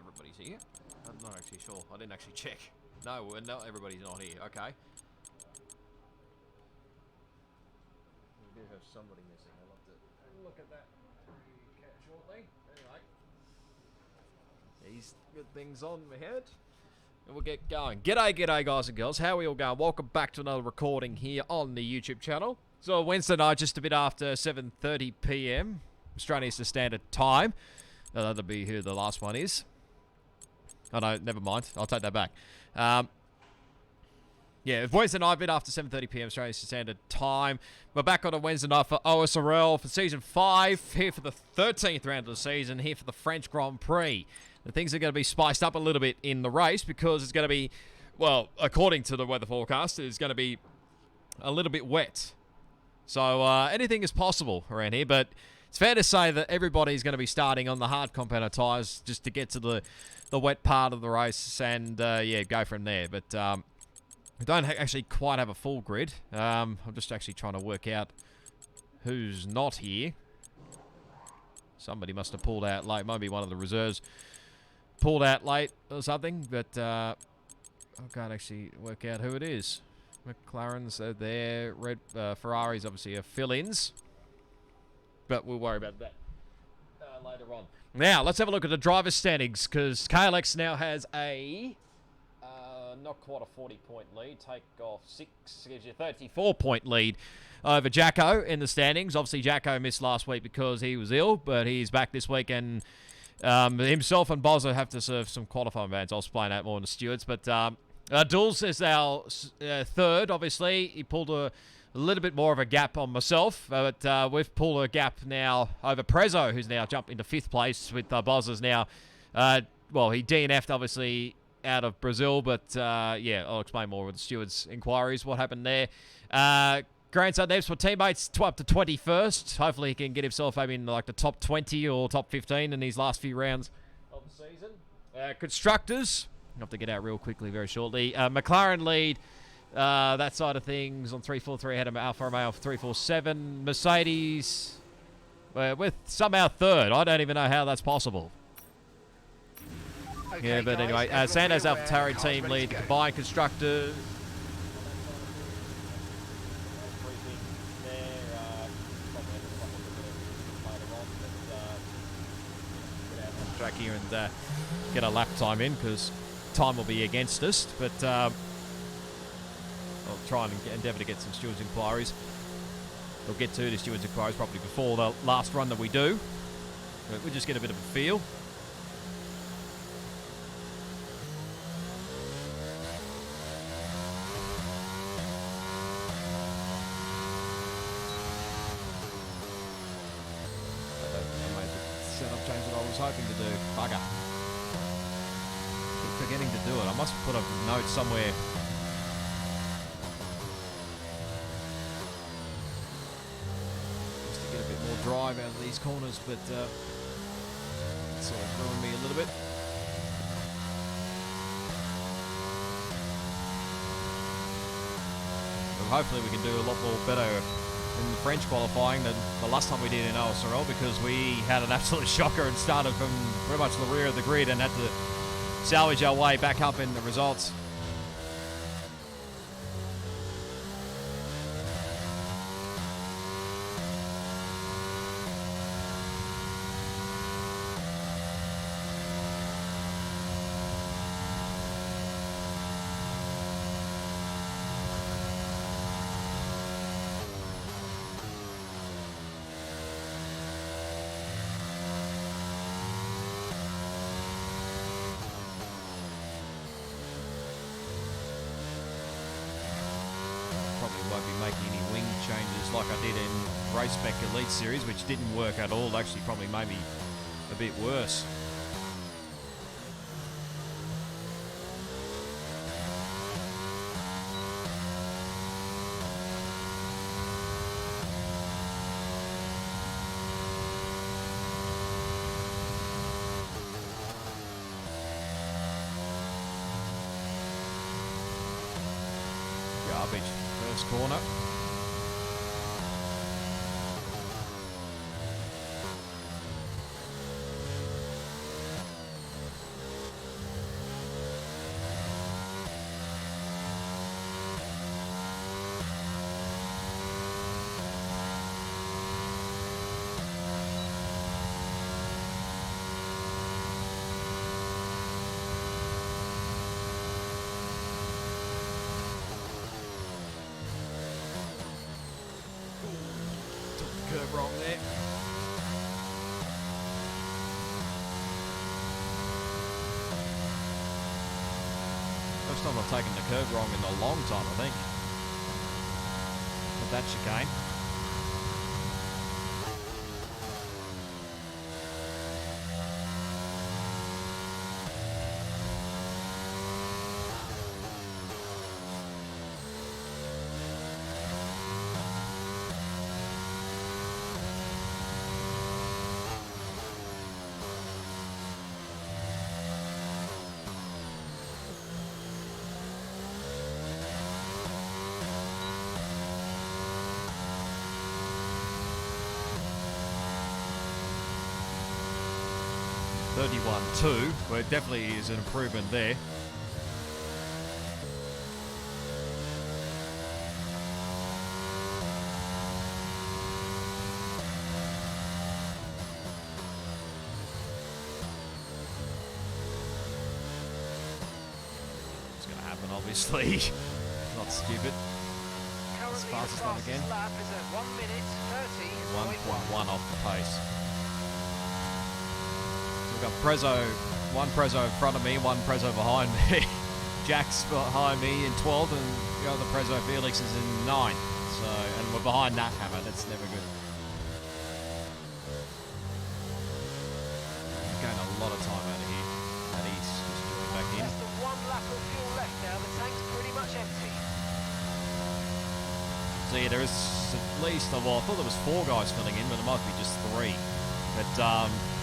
everybody's here. I'm not actually sure. I didn't actually check. No, not everybody's not here. Okay. We do have somebody missing. I'll have to look at that shortly. Anyway. These good things on my head. And we'll get going. G'day guys and girls. How are we all going? Welcome back to another recording here on the YouTube channel. So Wednesday night, just a bit after 7:30 PM. Australian Eastern Standard Time. That'll be who the last one is. Oh no, never mind. I'll take that back. Yeah, Wednesday night, a bit after 7:30 PM Australian Eastern Standard Time. We're back on a Wednesday night for OSRL for Season 5. Here for the 13th round of the season. Here for the French Grand Prix. The things are going to be spiced up a little bit in the race because it's going to be, well, according to the weather forecast, it's going to be a little bit wet. So anything is possible around here, but it's fair to say that everybody's going to be starting on the hard compound tyres just to get to the wet part of the race and, yeah, go from there. But we don't actually quite have a full grid. I'm just actually trying to work out who's not here. Somebody must have pulled out late. Maybe one of the reserves pulled out late or something, but I can't actually work out who it is. McLaren's are there. Red Ferraris obviously are fill-ins, but we'll worry about that later on. Now, let's have a look at the driver's standings, because KLX now has a not quite a 40-point lead. Take off 6 gives you a 34-point lead over Jacko in the standings. Obviously, Jacko missed last week because he was ill, but he's back this week, and himself and Bozza have to serve some qualifying bans. I'll explain that more in the stewards. But Dulz is our third, obviously. He pulled a little bit more of a gap on myself, but we've pulled a gap now over Prezzo, who's now jumped into 5th place with Bozza's now. Well, he DNF'd, obviously, out of Brazil, but yeah, I'll explain more with the stewards' inquiries, what happened there. Grandson Neves for teammates up to 21st. Hopefully he can get himself maybe in like the top 20 or top 15 in these last few rounds of the season. Constructors, I'll have to get out real quickly very shortly. McLaren lead that side of things on 343 ahead of Alfa Romeo for 347. Mercedes with somehow third. I don't even know how that's possible. Okay, yeah, but guys, anyway, Sandoz AlphaTauri team lead combined constructors. Track here and get a lap time in because time will be against us, but I'll try and endeavour to get some stewards' inquiries. We'll get to the stewards' inquiries probably before the last run that we do, but we'll just get a bit of a feel. Hoping to do. Bugger. Keep forgetting to do it. I must put a note somewhere. Just to get a bit more drive out of these corners, but it's sort of throwing me a little bit. But hopefully we can do a lot more better in the French qualifying than the last time we did in OSRL, because we had an absolute shocker and started from pretty much the rear of the grid and had to salvage our way back up in the results. Won't be making any wing changes like I did in Race Spec Elite Series, which didn't work at all. Actually, probably made me a bit worse. Garbage. First corner. curve wrong there. First time I've taken the curve wrong in a long time, I think. But that chicane. Where it definitely is an improvement there. It's going to happen, obviously. Not stupid. As fastest one again. 1.1 off the pace. We've got one Prezzo in front of me, one Prezzo behind me. Jack's behind me in 12th, and the other Prezzo Felix is in 9th. So, and we're behind Nat Hammer. That's never good. We're going a lot of time out of here. And he's just joined back in. Less than 1 lap of fuel left now. The tank's pretty much empty. So yeah, there is at least, well, I thought there was 4 guys filling in, but it might be just 3. But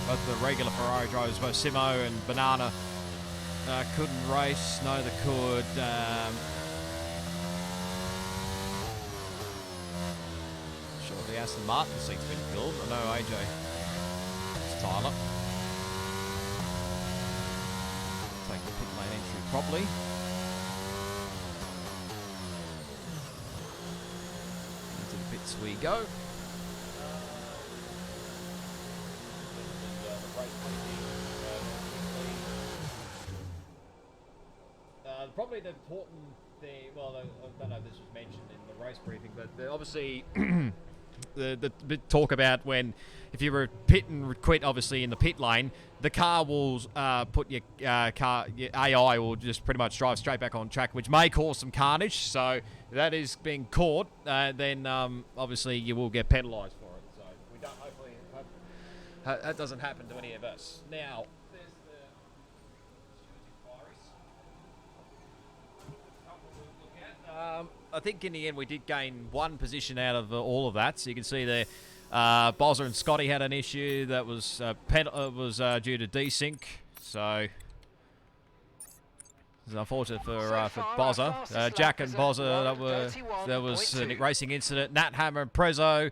both the regular Ferrari drivers, both Simo and Banana, couldn't race. No, they could. Sure, the Aston Martin seat's been filled. I know AJ. It's Tyler. Take the pit lane entry properly. Into the pits we go. Probably the important thing, well, I don't know if this was mentioned in the race briefing, but obviously the bit talk about when, if you were pit and quit, obviously in the pit lane, the car will put your AI will just pretty much drive straight back on track, which may cause some carnage. So if that is being caught, then obviously you will get penalised for it. So we don't hopefully hope that doesn't happen to any of us. Now, there's the I think in the end we did gain 1 position out of all of that. So you can see there, Bozza and Scotty had an issue that was due to desync. So it's unfortunate for Bozza. Jack and Bozza, there was a racing incident. Nat Hammer and Prezzo,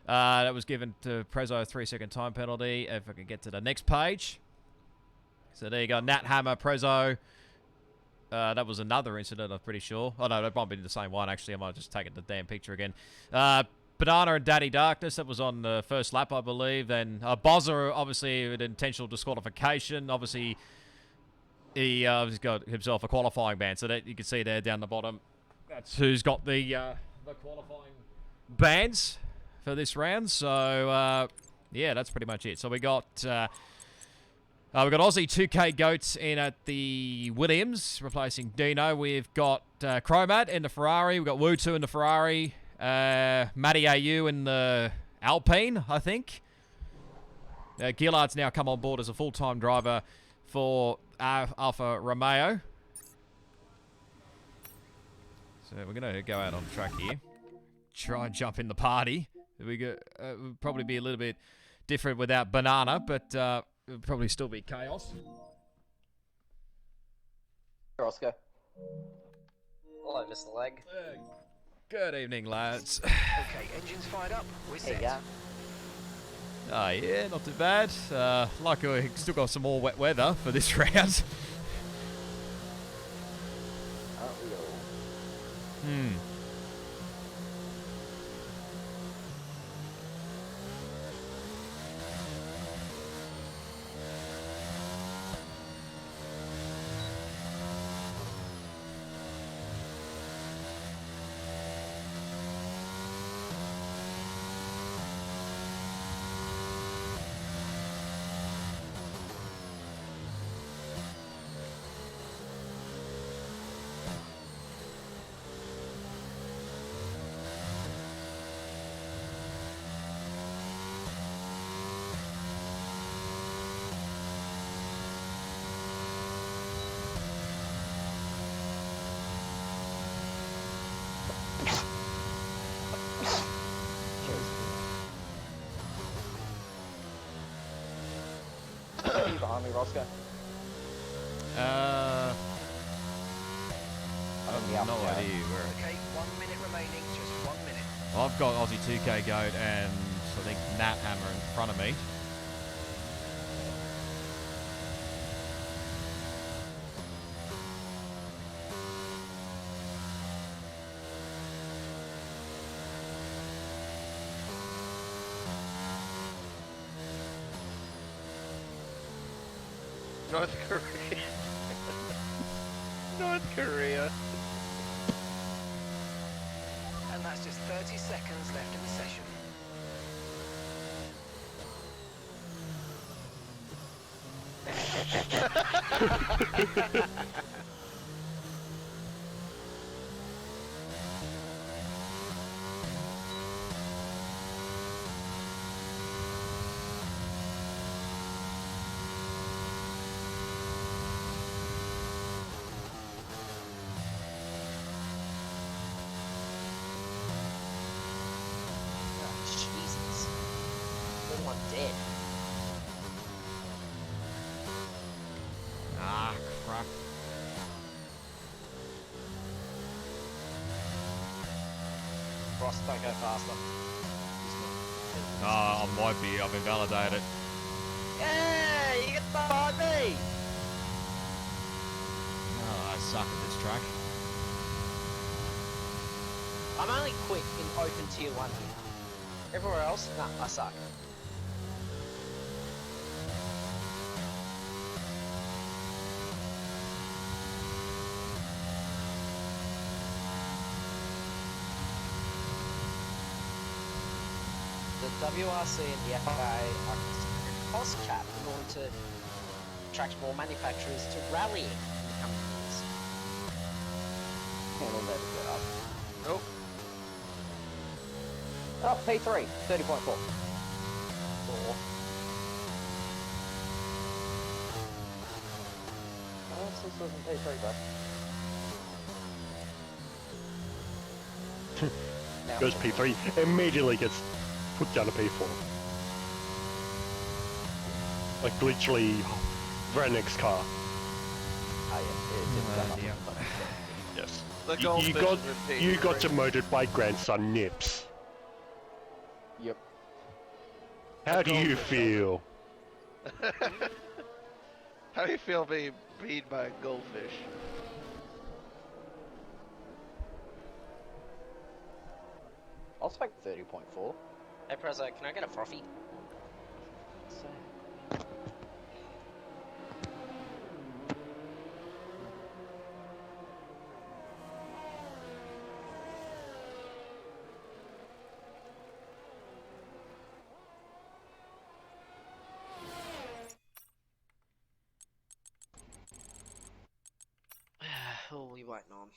that was given to Prezzo a 3-second time penalty. If I can get to the next page. So there you go, Nat Hammer, Prezzo. That was another incident, I'm pretty sure. Oh, no, that might be the same one, actually. I might have just taken the damn picture again. Banana and Daddy Darkness, that was on the first lap, I believe. Then Bozza, obviously, with intentional disqualification. Obviously, he's got himself a qualifying ban. So that you can see there down the bottom. That's who's got the qualifying bans for this round. So, yeah, that's pretty much it. So we got... we've got Aussie 2K Goats in at the Williams, replacing Dino. We've got Chromat in the Ferrari. We've got Wu2 in the Ferrari. Matty AU in the Alpine, I think. Gillard's now come on board as a full-time driver for Alfa Romeo. So we're going to go out on track here. Try and jump in the party. We go, would probably be a little bit different without Banana, but... it'll probably still be chaos. Roscoe. Hello, Mr. Leg. Good evening, lads. Okay, engines fired up. We're set. Yeah. Oh, yeah, not too bad. Luckily, we still got some more wet weather for this round. Aren't we all? are you behind me, Roscoe? I On the have no outside. idea where. Okay, 1 minute remaining, just 1 minute. I've got Aussie 2K Goat and I think Nat Hammer in front of me. North Korea. North Korea. And that's just 30 seconds left in the session. Jesus. Everyone dead. Ah, crap. Ross, don't go faster. I might be. I've invalidated. Yeah, you get behind me! Oh, I suck at this track. I'm only quick in open tier 1 here. Everywhere else, nah, I suck. The WRC and the FIA are considering a cost cap in order to attract more manufacturers to rallying in the coming years. And we'll never get up. Nope. Oh, P3, 30.4. Four. Oh, this wasn't P3, bro. Now, Goes P3, immediately gets put down to P4. Like literally, very next car. oh, yeah, Yes. The You goldfish got is in you got P3. demoted by grandson Nips. Yep. How do you goldfish feel? How do you feel being beat by a goldfish? I'll spec 30.4. Hey, Prezzo, can I get a frothy? Who are we waiting on?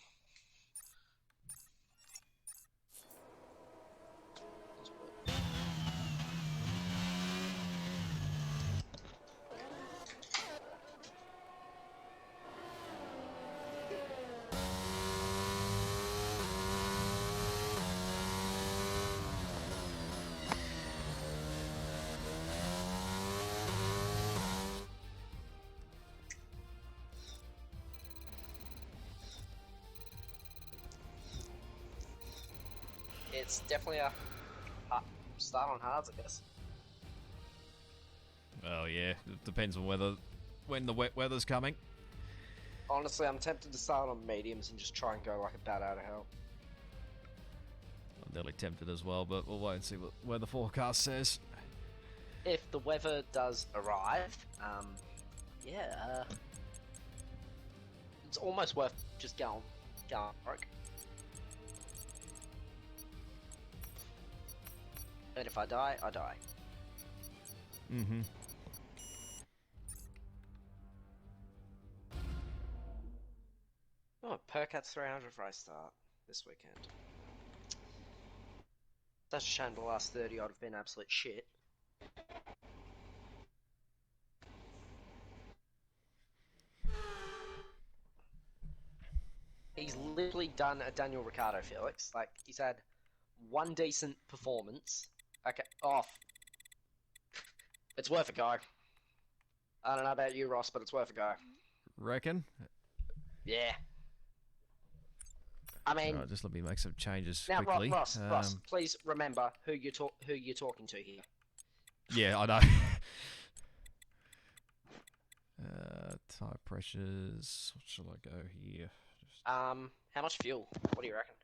It's definitely a start on hards, I guess. Oh yeah, it depends on when the wet weather's coming. Honestly, I'm tempted to start on mediums and just try and go like a bat out of hell. I'm nearly tempted as well, but we'll wait and see what weather forecast says. If the weather does arrive, yeah, it's almost worth just going broke. And if I die, I die. Mm-hmm. Oh, Percat's 300 race start this weekend. Such a shame the last 30 odd have been absolute shit. He's literally done a Daniel Ricciardo, Felix. Like, he's had one decent performance. Okay, off. It's worth a go. I don't know about you, Ross, but it's worth a go. Reckon? Yeah. I mean, Alright, just let me make some changes now, quickly. Ross, please remember who you're talking to here. Yeah, I know. Tire pressures. What shall I go here? Just... How much fuel? What do you reckon?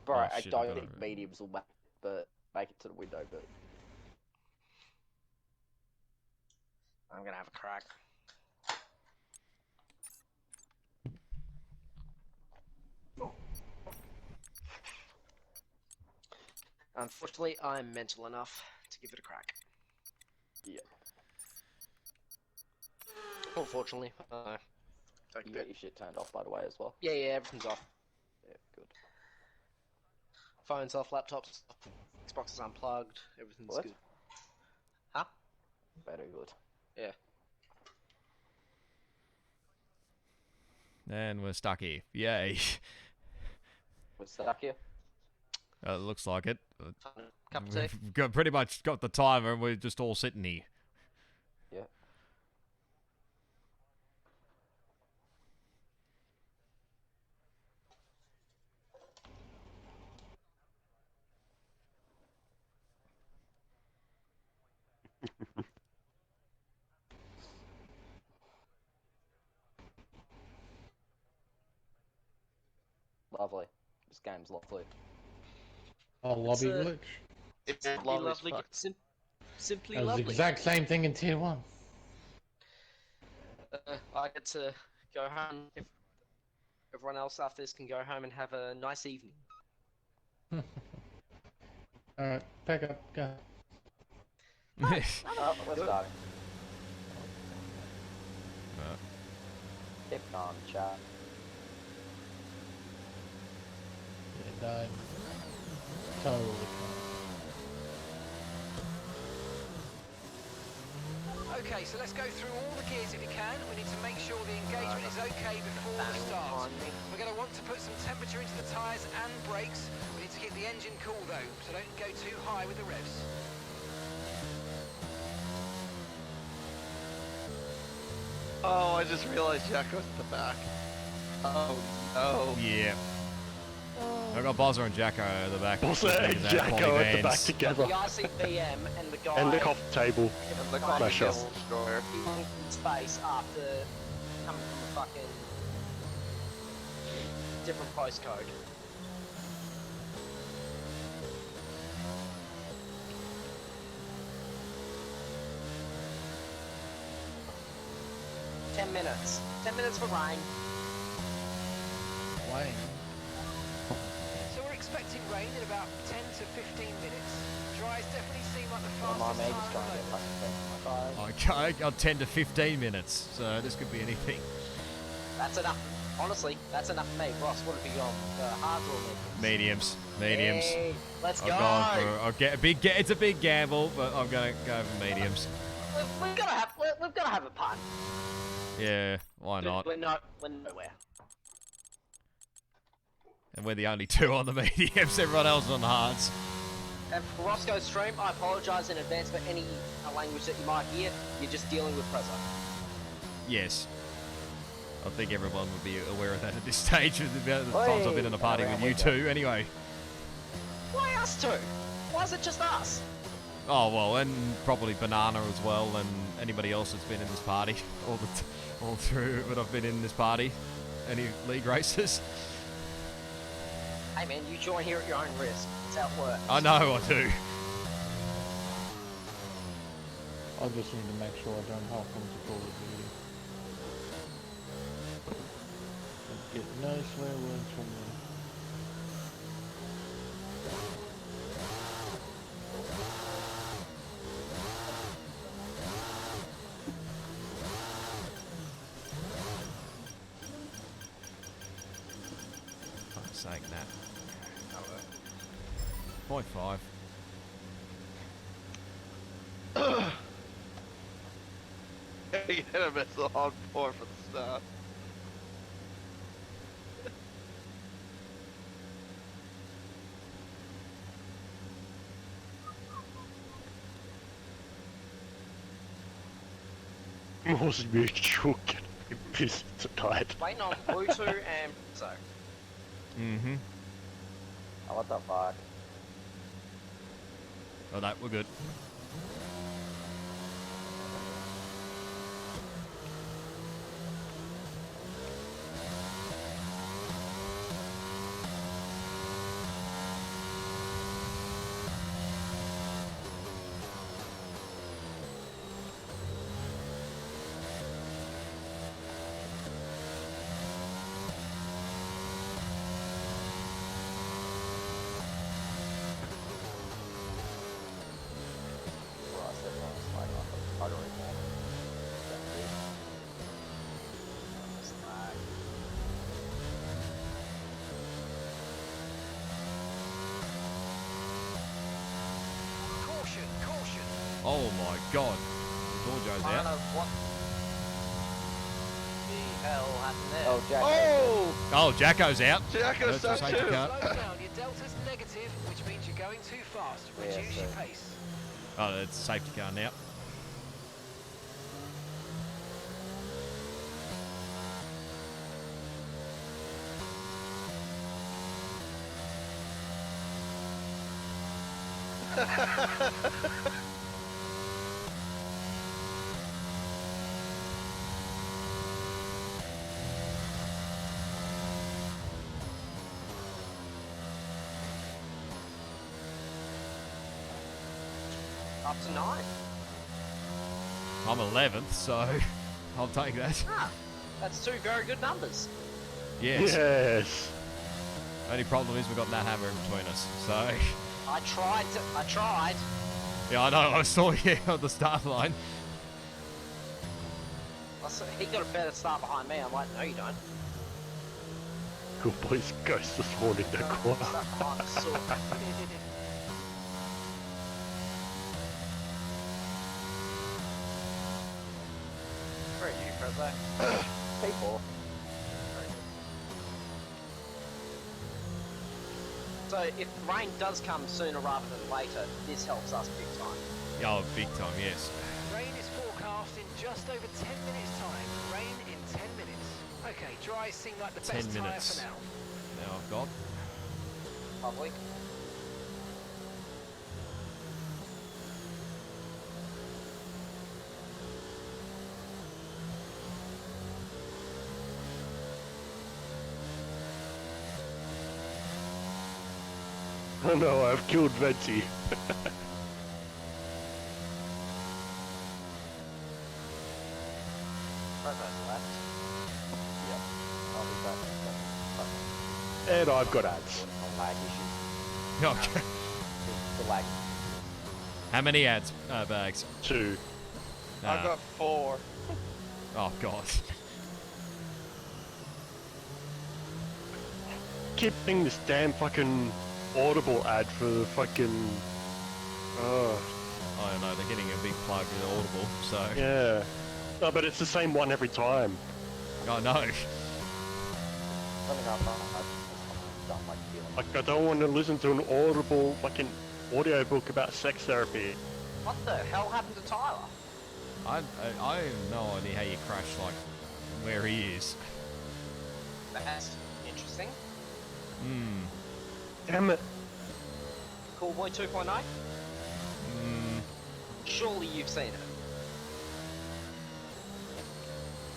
Bro, Oh, I shit, I don't gotta- think mediums will make it to the window, but I'm gonna have a crack. Unfortunately, I'm mental enough to give it a crack. Yeah. Unfortunately, You got your shit turned off, by the way, as well. yeah, everything's off. Yeah, good. Phone's off, laptops off, Xbox is unplugged, everything's What? good. Huh? Very good. Yeah. And we're stuck here. Yay. We're stuck here. It looks like it. Cup of tea? We've pretty much got the timer and we're just all sitting here. Yeah. Lovely. This game's lovely. Oh, lobby a- glitch. It's Simply lovely. lovely. Simply That was the lovely. exact same thing in tier 1. I get to go home. If everyone else after this can go home and have a nice evening. Alright, pack up, go. Oh, we're starting. Right. Keep an eye on the chat. Yeah, died. Totally fine. Okay, so let's go through all the gears if you can. We need to make sure the engagement is okay before the start. We're going to want to put some temperature into the tyres and brakes. We need to keep the engine cool though, so don't go too high with the revs. Oh, I just realized Jacko's at the back. Oh no. Yeah. I've got Bozza and Jacko at the back. Also, Looking at Jacko quality at the back vans. together. The ICBM and the guy And the coffee table. And the Smash coffee up. table destroyer. in space after coming from a fucking different postcode. Ten minutes for rain. Wayne. So we're expecting rain in about 10 to 15 minutes. Dries definitely seem like the Well, my fastest mate is tire trying to get available. past the fence. Okay, I've 10 to 15 minutes, so this could be anything. That's enough. Honestly, that's enough for me. Ross, what have you gone? Hard or mediums? Mediums. Hey, let's go. I've gone for. I'll get a big. It's a big gamble, but I'm gonna go for mediums. We've got to have a punt. Yeah, why not? We're nowhere. And we're the only two on the mediums. Everyone else is on the hards. And for Roscoe's stream, I apologise in advance for any language that you might hear. You're just dealing with pressure. Yes. I think everyone would be aware of that at this stage. With the times I've been in a party with you two, anyway. Why us two? Why is it just us? Oh well, and probably Banana as well, and anybody else that's been in this party all through. But I've been in this party. Any league races? Hey man, you join here at your own risk. That's how it works. I know, I do. I just need to make sure I don't hop into Call of Duty. Get no swear words from me. Fuck's sake, Nat. 0.5. You hit a missile on 4 for the start. was mutual getting pissed tonight. Waiting on Bluetooth and so. Mm-hmm. Oh, what the fuck? Oh, no, we're good. Ross, everyone's sliding off the pottery wall. Caution, caution. Oh my god. Giorgio's I don't know out. what the hell happened there. Oh, Jack. Oh! Oh, Jacko's out. Jacko's That's a out safety too. car. Slow down. Your delta's negative, which means you're going too fast. Yeah, Reduce your so- pace. Oh, it's a safety car now. Up to 9. I'm 11th, so I'll take that. Ah, that's 2 very good numbers. Yes. Yes. Only problem is we've got that hammer in between us. So, I tried. yeah, I know. I saw you on the start line. He got a better start behind me. I'm like, no, you don't. Good boys, Ghost was spawned in the corner. Start behind the sword. Very new, Prezzo. People. So if rain does come sooner rather than later, this helps us big time. Oh, big time, yes. Rain is forecast in just over 10 minutes' time. Rain in 10 minutes. Okay, dry seem like the 10 best tyre minutes. for now. Now I've got. Lovely. Oh no, I've killed Venti. Prezzo's left. Yep. I'll be back in a second. And I've got ads. On lag issues. Okay. The lag. How many ads bags? 2. I've got 4. Oh god. Keep getting this damn fucking Audible ad for the fucking. Oh, I don't know. They're getting a big plug with Audible, so yeah. No, but it's the same one every time. I know. Something I don't like feeling. Like, I don't want to listen to an Audible fucking audiobook about sex therapy. What the hell happened to Tyler? I have no idea how you crash like where he is. That's interesting. Hmm. Damn it. Cool Boy 2.0? Hmm. Surely you've seen it.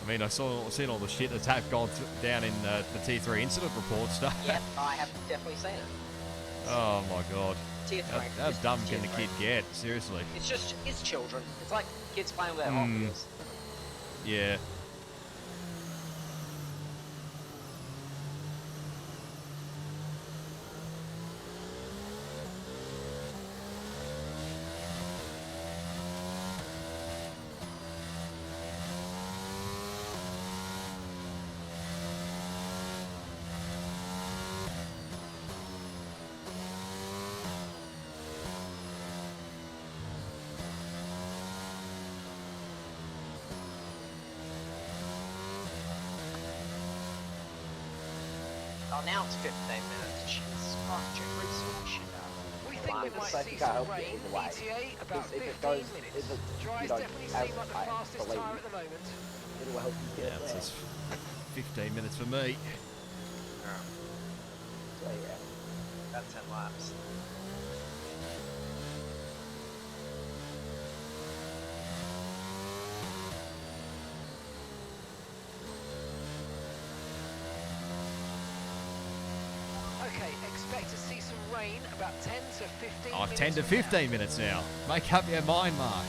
I mean, seen all the shit that's gone down in the T3 incident report stuff. Yep, I have definitely seen it. Oh my god. Tier 3. How It's dumb tier can the 3. kid get? Seriously. It's children. It's like kids playing with their Hot Wheels. Yeah. Oh, now it's 15 minutes. Jesus Christ, Jeffrey, sort shit out. We think look, we the might safety see car some helps you rain. either way. ETA about Because if 15 it goes, minutes. if it, Dries you know, definitely as seem like the I fastest believe, tyre at the moment. it'll help you get Yeah, it there. says 15 minutes for me. So yeah. About 10 laps. Okay, expect to see some rain about 10 to 15 Oh, minutes 10 to from now. 15 minutes now. Make up your mind, Mark.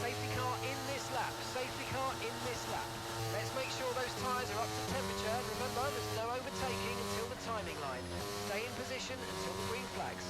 Safety car in this lap. Safety car in this lap. Let's make sure those tyres are up to temperature. Remember, there's no overtaking until the timing line. Stay in position until the green flags.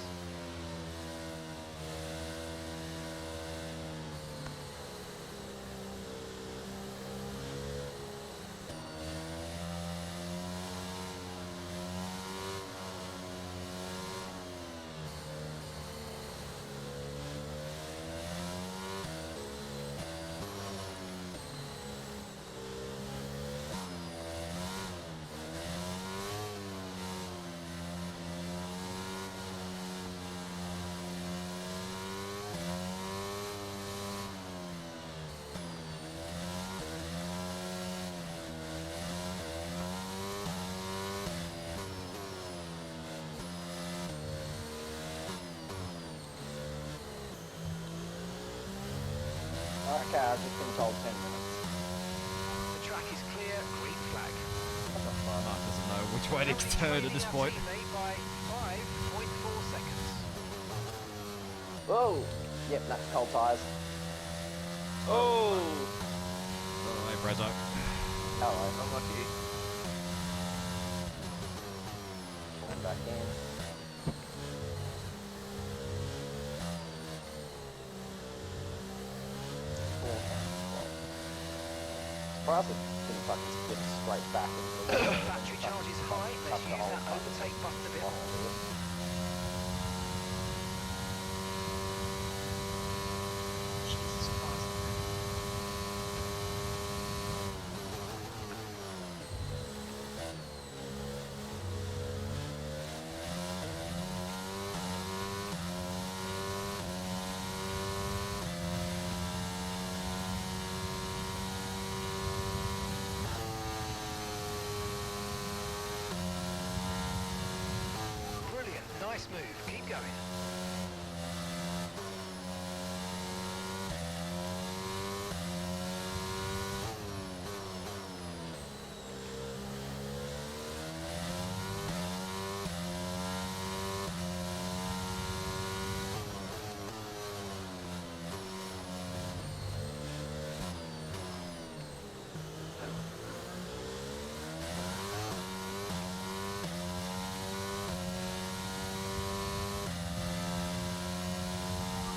Okay, I've just been told 10 minutes. The track is clear. Green flag. Mark doesn't know which way to turn at this point. Made by 5.4 seconds. Whoa! Yep, that's cold tyres. Oh! Oh, hey, Brezzo. Hello. Unlucky. Going back in. Surprised it didn't fucking skip straight back into the Battery charge is high. Let's use that overtake button a bit more. Jesus Christ. Brilliant. Nice move. Keep going.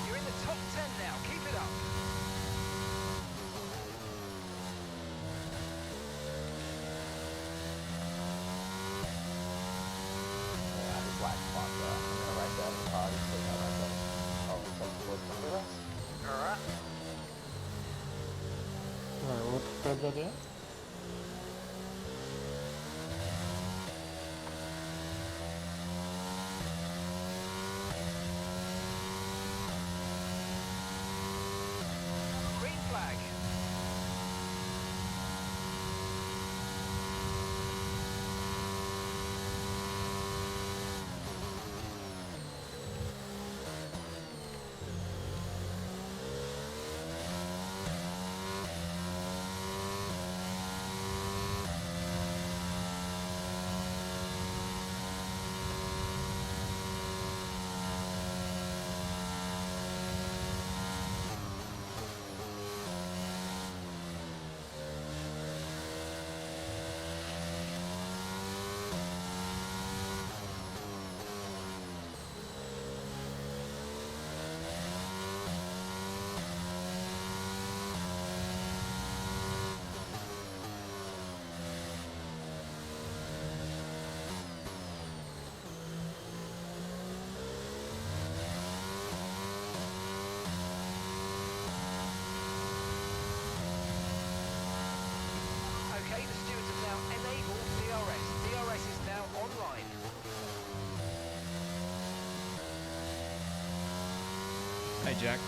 You're in the top 10 now. Keep it up. Yeah, I just like fuck that. I'm gonna race out of the party, so I race out. Oh, some boys come with us. Alright. Right, what spread that in? Green flag. Hey, Jack.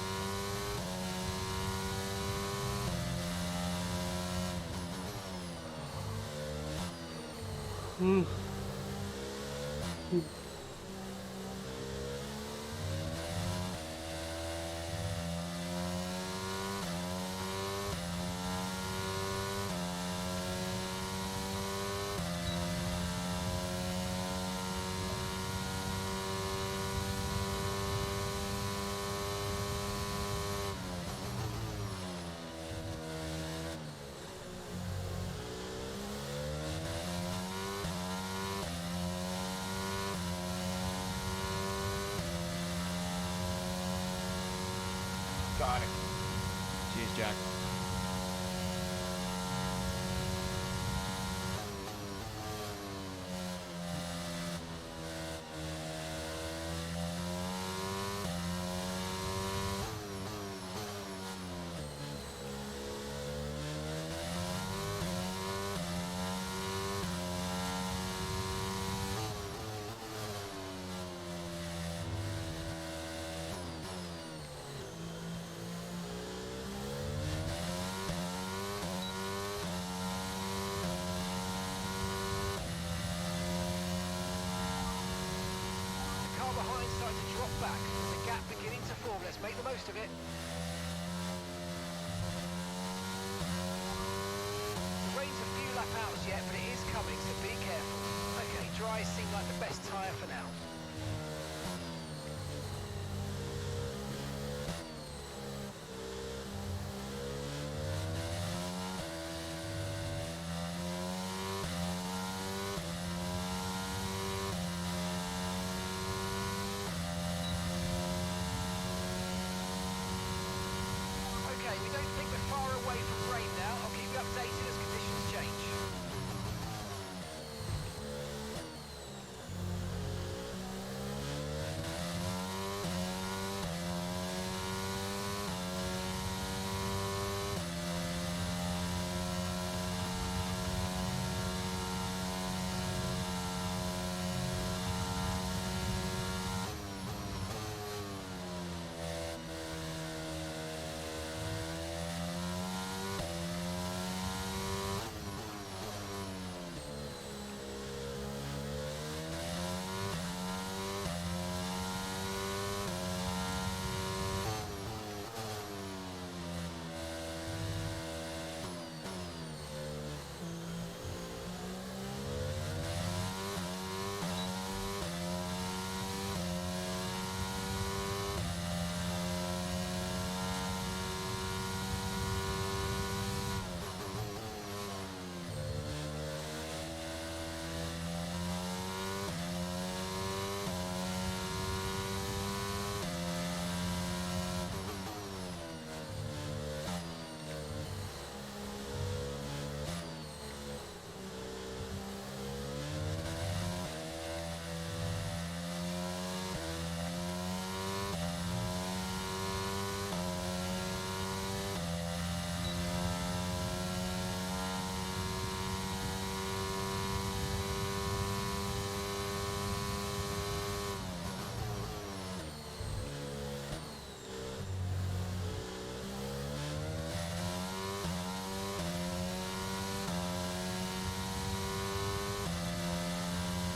Got it. Cheers, Jack. The car behind starting to drop back. There's a gap beginning to form. Let's make the most of it. The rain's a few lap outs yet, but it is coming, so be careful. Okay, dry seem like the best tyre for now. Okay, we don't think we're far away from rain now. I'll keep you updated as conditions change.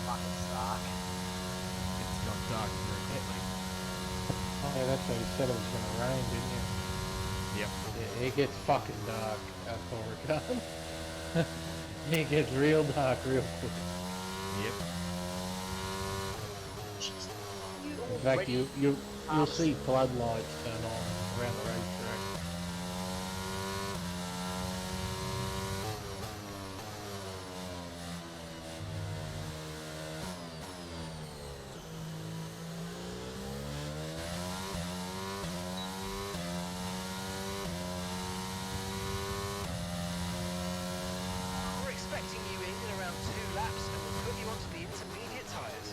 Fucking suck. It's got dark very quickly. Yeah, that's what you said it was gonna rain, didn't you? Yep. Yeah, it gets fucking dark after Oregon. It gets real dark real quick. Yep. Jeez. In fact, you'll see floodlights turn on around the racetrack. We're expecting you in around 2 laps and we'll put you onto the intermediate tyres.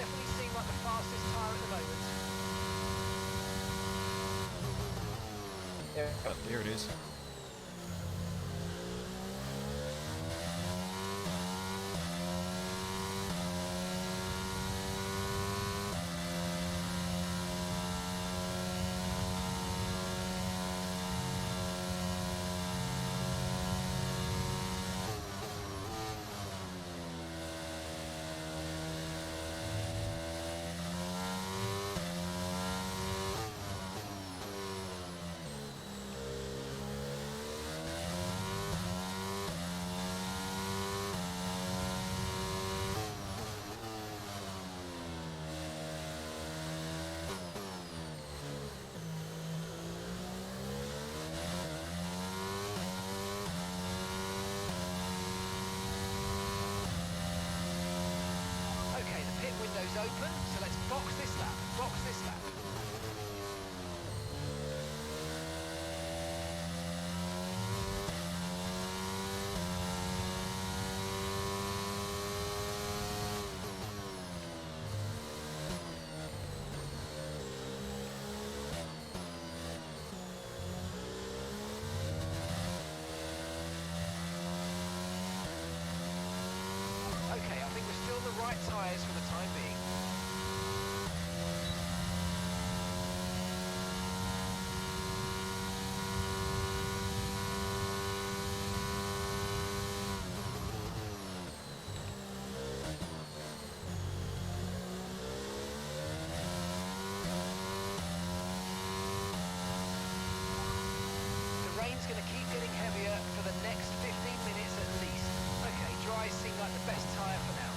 definitely seem like the fastest tyre at the moment. But there it is. Okay, the pit window's open, so let's box this lap. Box this lap. Okay, I think we're still the right tyres for the time being. The rain's going to keep getting heavier for the next 15 minutes at least. Okay, dries seem like the best tyre for now.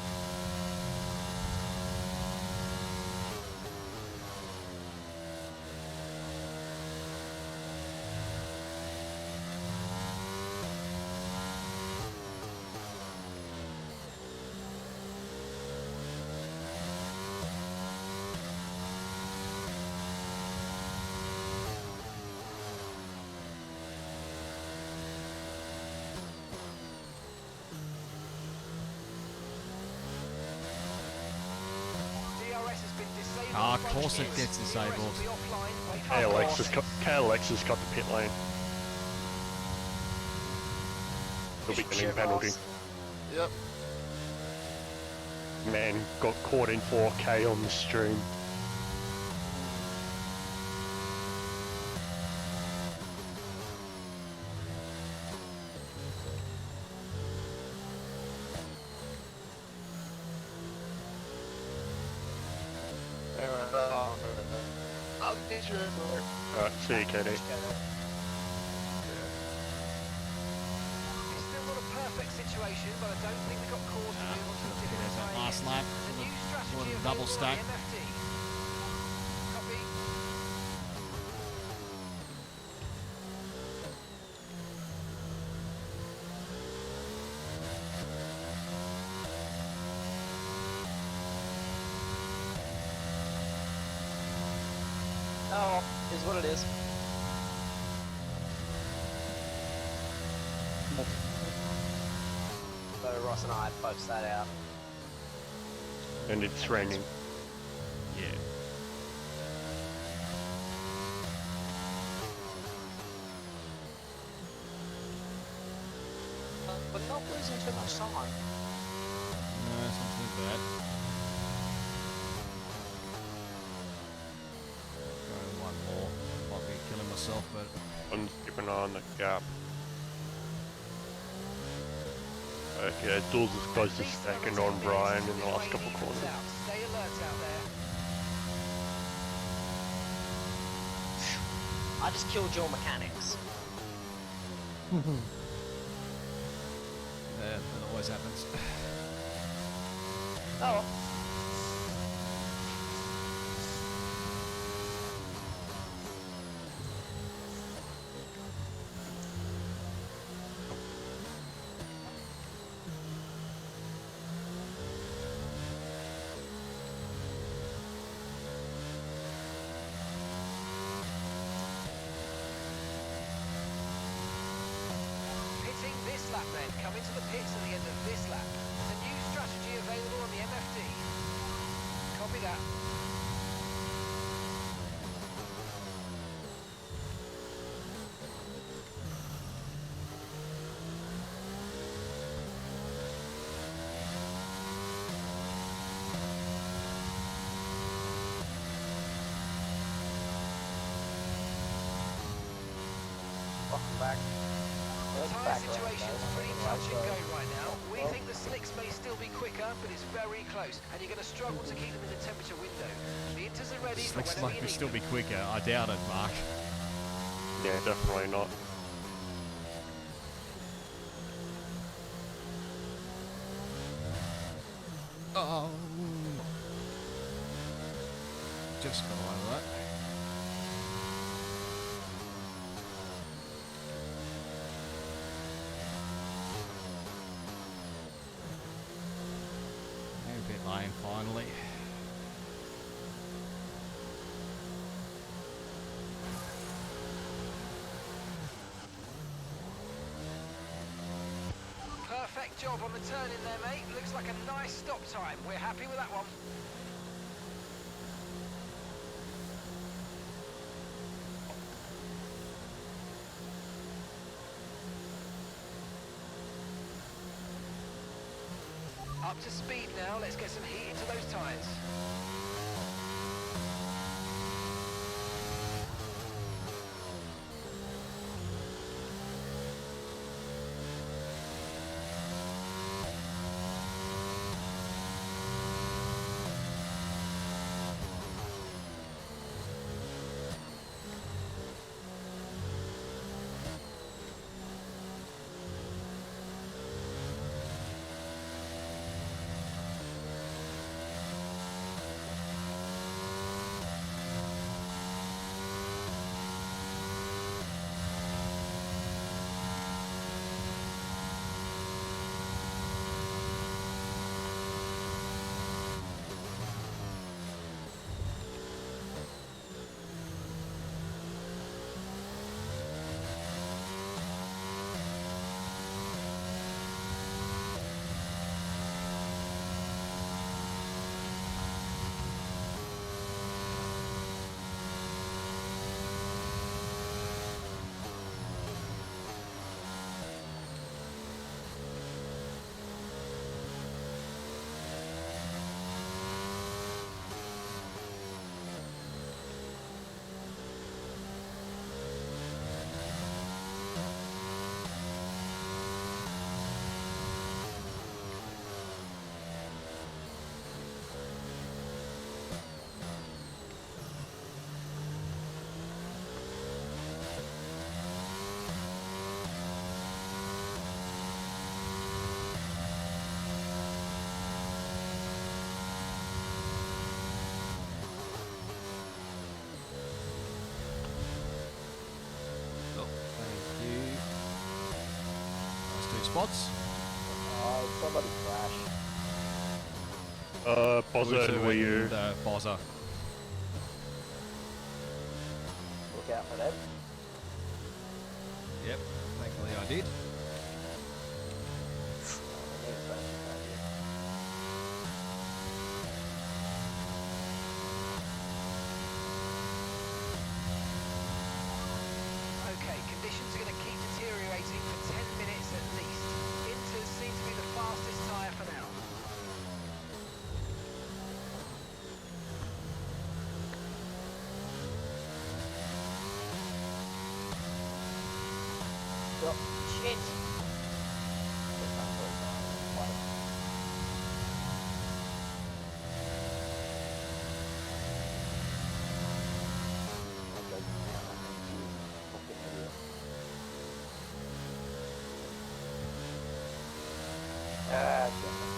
DRS has been disabled. Ah, of by course the it pits. gets DRS will disabled. be offline. Wait for KLX has got the pit lane. He'll be getting a penalty. Yep. Man got caught in 4K on the stream. I'll get you. Alright, see you, Katie. It's still not a perfect situation, but I don't think we got cause to move on to the Okay, different there's that tyre last yet. lap. There's a new Sort strategy of double available stack. on the MFD. Copy. Oh, is what it is. So Ross and I both that out. And it's raining. Yeah. But not losing too much time. No, it's not too bad. Go one more. Might be killing myself, but I'm just keeping an eye on the gap. Okay, Dulls is close to second on Brian in the last couple of corners. Stay alert out there. I just killed your mechanics. that always happens. Oh. Pitting this lap then. Come into the pits at the end of this lap. There's a new strategy available on the MFD. that. Welcome back. The tyre situation's pretty touch and go right now. We think the slicks may still be quicker, but it's very close, and you're going to struggle to keep them in the temperature window. The inters are ready for Looks whenever like you we need still them. be quicker. I doubt it, Mark. Yeah, definitely not. Oh. Just got over that. And pit lane finally. Perfect job on the turn in there, mate. Looks like a nice stop time. We're happy with that one. Up to speed now. Let's get some heat into those tyres. Spots. Somebody crashed. Bozza and Wii U. Bozza. Look out for them. Yep, thankfully I did. Okay, conditions are going to keep deteriorating for 10 minutes at least. Inters seem to be the fastest tyre for now. Oh, shit! Ah, damn it.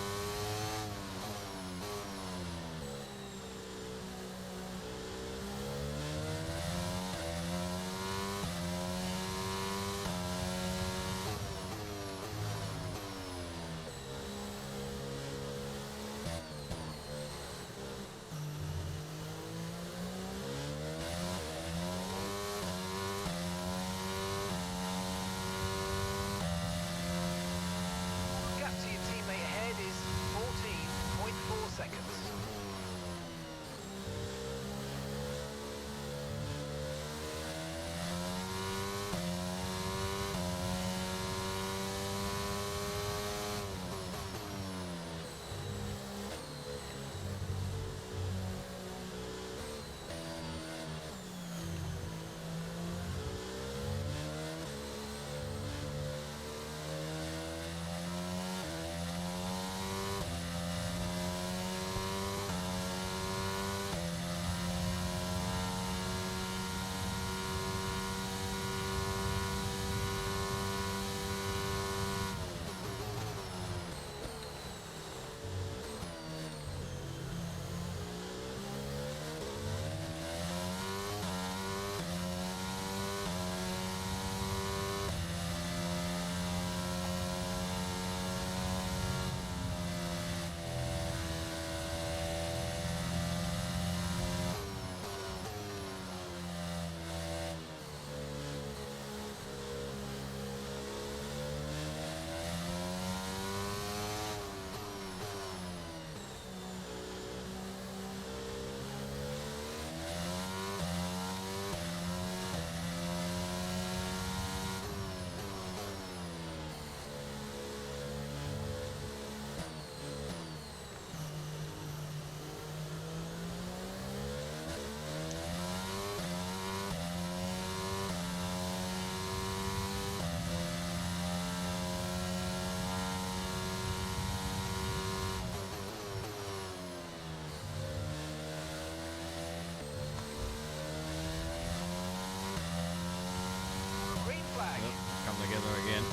together again.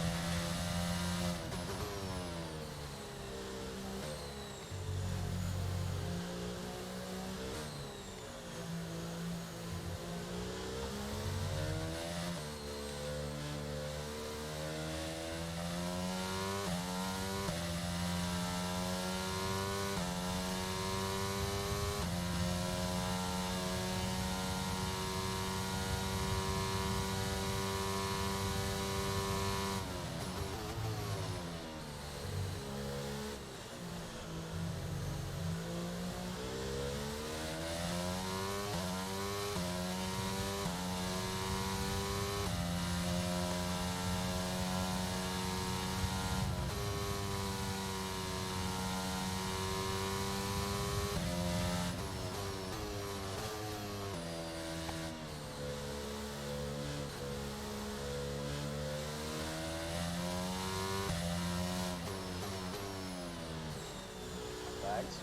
Bags.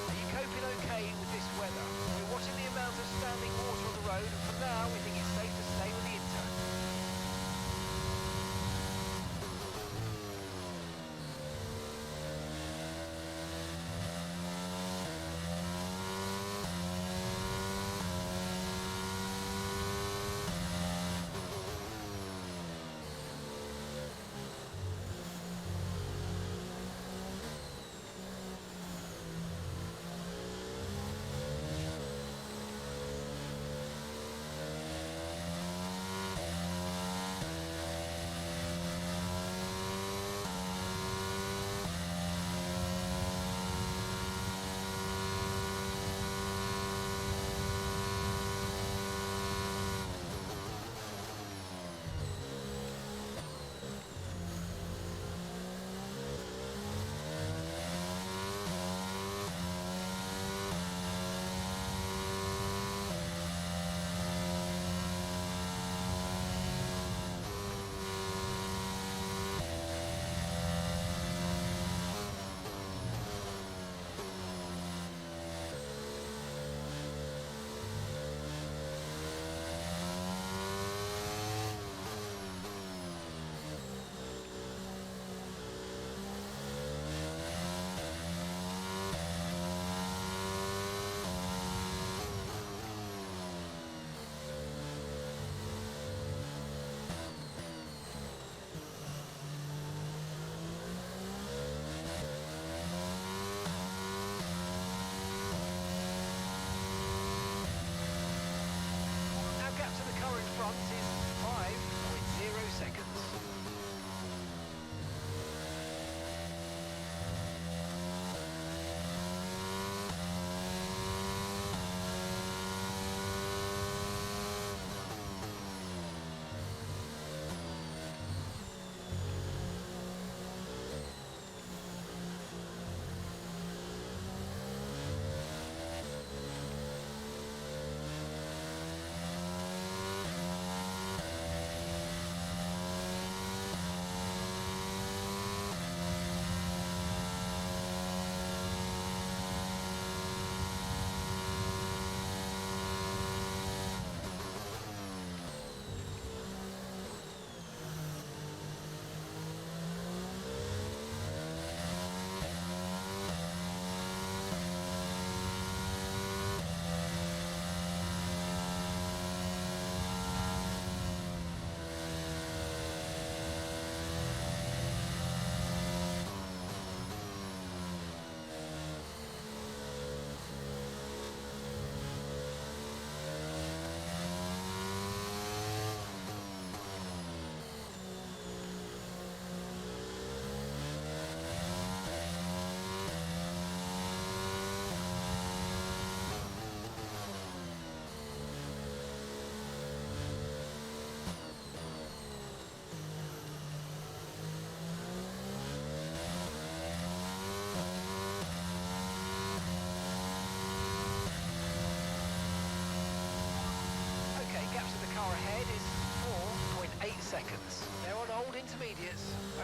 Are you coping okay with this weather? We're watching the amount of standing water on the road, and for now we think it's safe to stay with the Inter.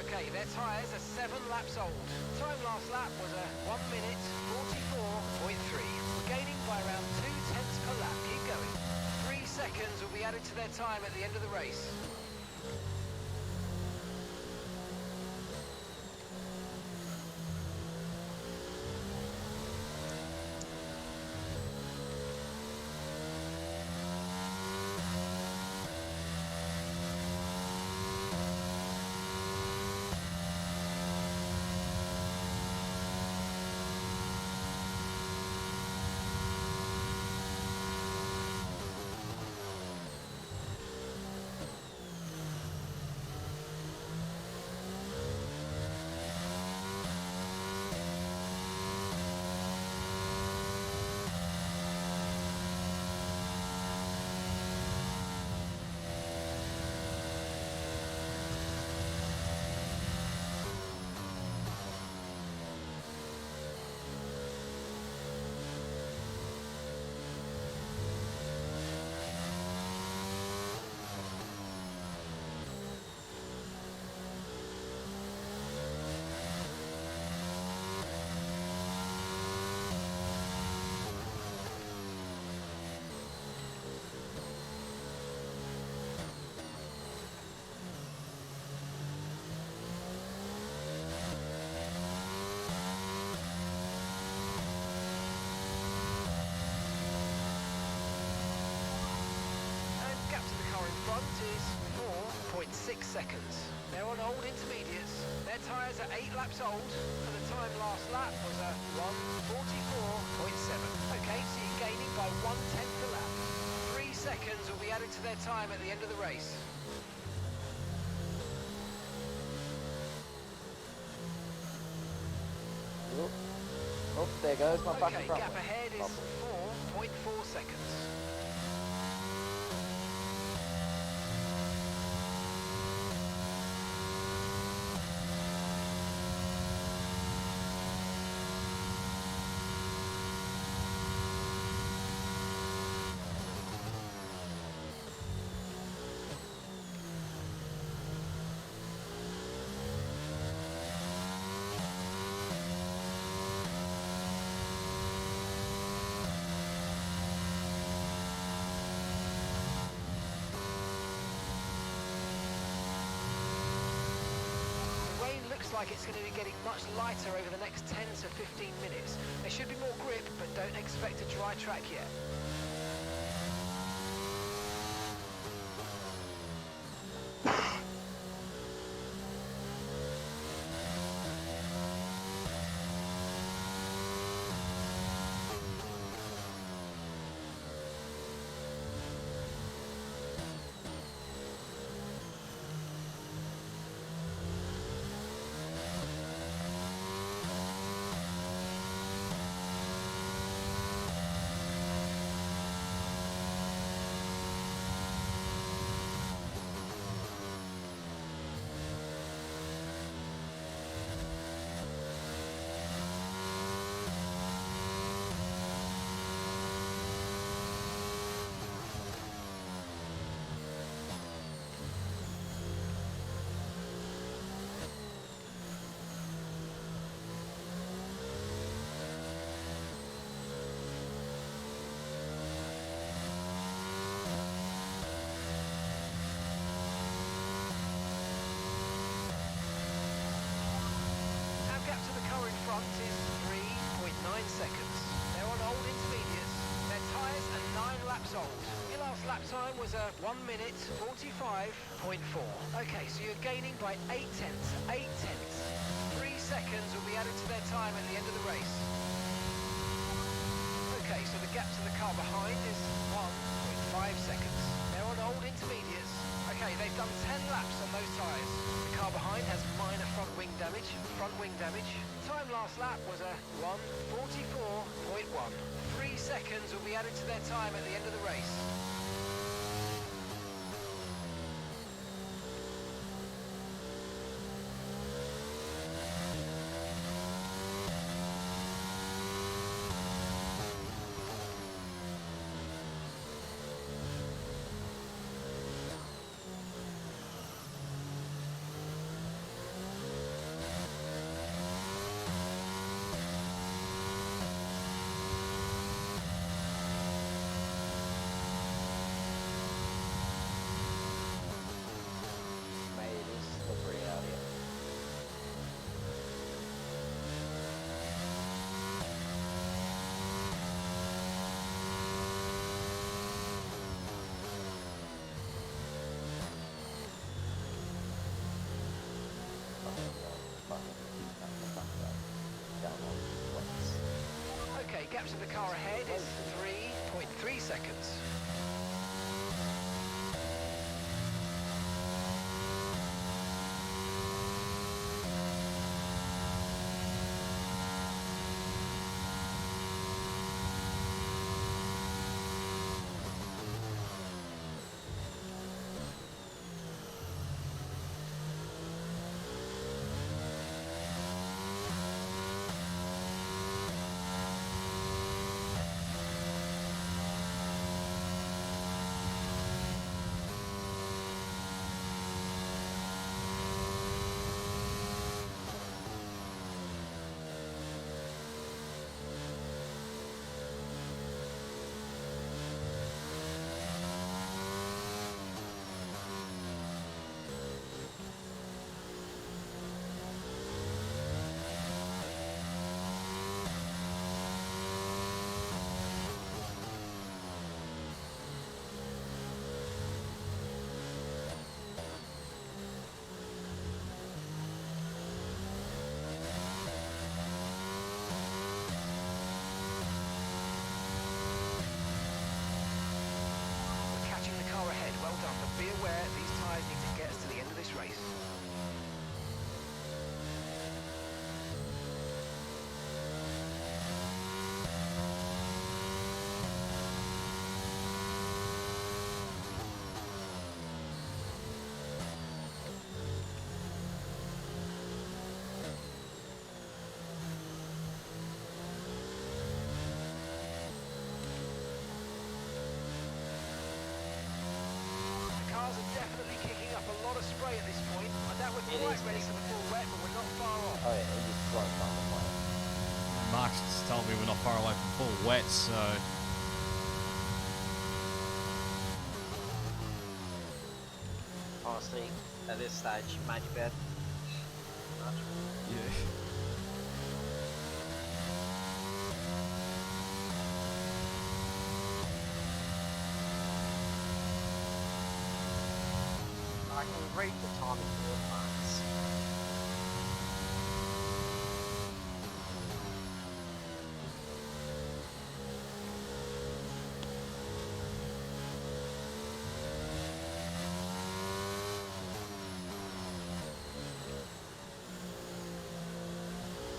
Okay, their tyres are 7 laps old. Time last lap was a 1 minute 44.3. We're gaining by around 0.2 per lap. Keep going. 3 seconds will be added to their time at the end of the race. Front is 4.6 seconds. They're on old intermediates. Their tyres are 8 laps old, and the time last lap was a 1:44.7. Okay, so you're gaining by 1/10 a lap. 3 seconds will be added to their time at the end of the race. Oh, there goes my fucking Okay, front gap wing. ahead is 4.4 seconds. Like it's going to be getting much lighter over the next 10 to 15 minutes. There should be more grip, but don't expect a dry track yet. Front is 3.9 seconds. They're on old intermediates. Their tyres are 9 laps old. Your last lap time was a 1 minute 45.4. Okay, so you're gaining by 8 tenths. 8 tenths. 3 seconds will be added to their time at the end of the race. Okay, so the gap to the car behind is 1.5 seconds. They're on old intermediates. Okay, they've done 10 laps on those tyres. The car behind has minor front wing damage. Time last lap was a 1:44.1. 3 seconds will be added to their time at the end of the race. gap to the car ahead is 3.3 seconds. Be aware, these tyres need to get us to the end of this race. Cars are definitely kicking up a lot of spray at this point. I doubt we're quite ready for the full wet, but we're not far off. Oh yeah, it just floats on the way. Mark's just told me we're not far away from full wet, so... Honestly, at this stage, you made your bed. Yeah. I can read the timing for the marks.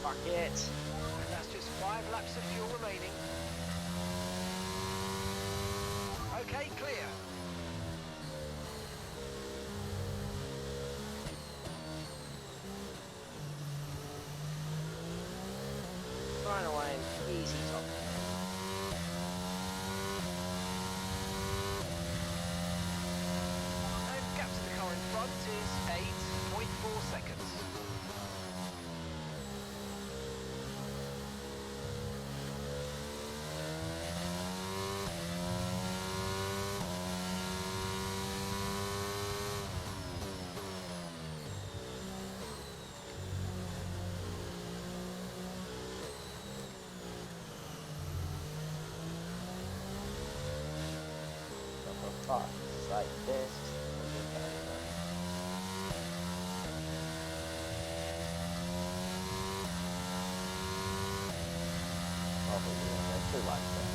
Fuck it. And that's just 5 laps of fuel remaining. Okay, clear. Thrown away an easy top. And gap to the car in front is 8.4 seconds. For fuck's sake, this is probably too late there.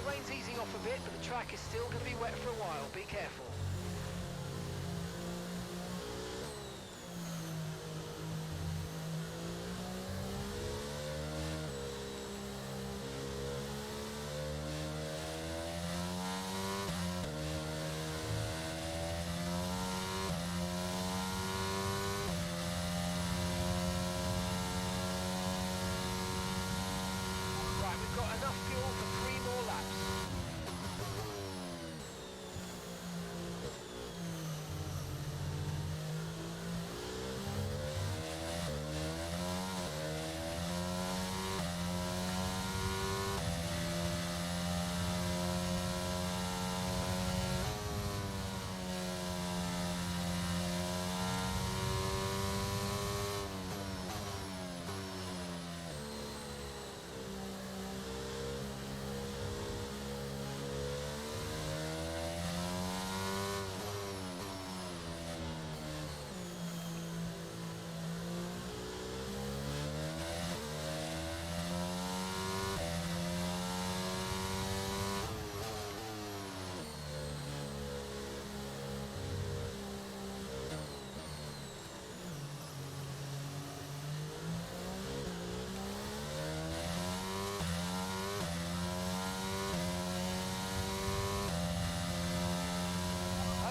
rain's easing off a bit, but the track is still going to be wet for a while. Be careful. Right, we've got enough fuel for 3 more laps.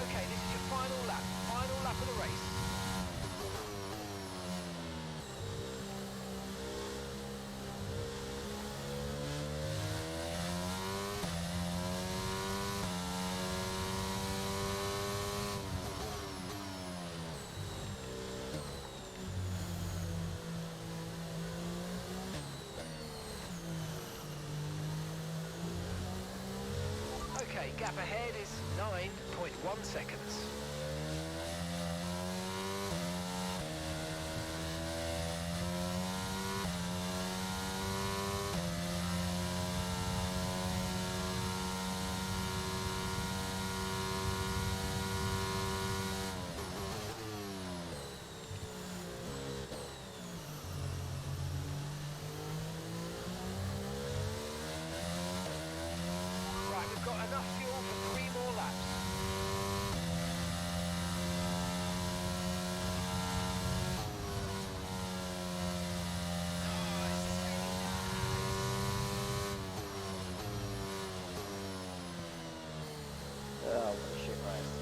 Okay, this is your final lap of the race. Okay, gap ahead is 9.1 seconds. Right, we've got enough fuel for 3 more laps. Oh, what a shit race.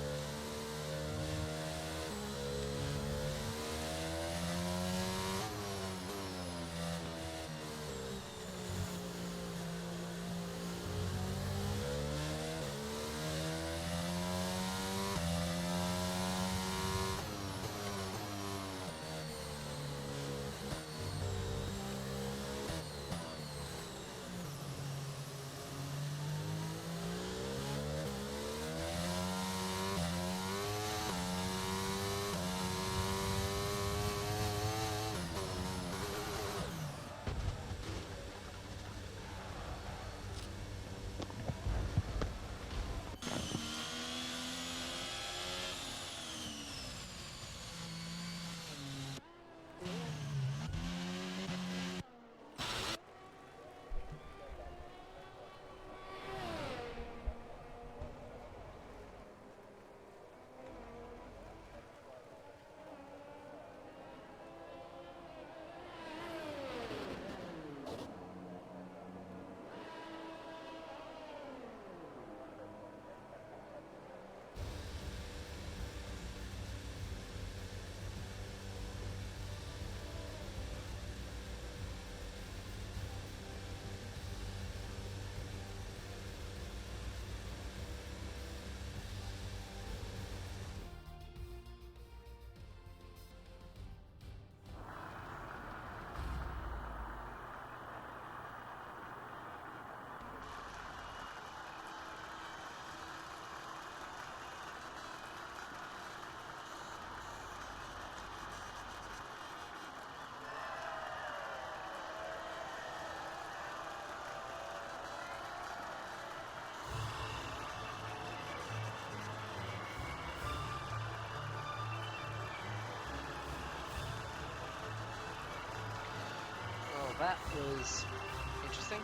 That was interesting.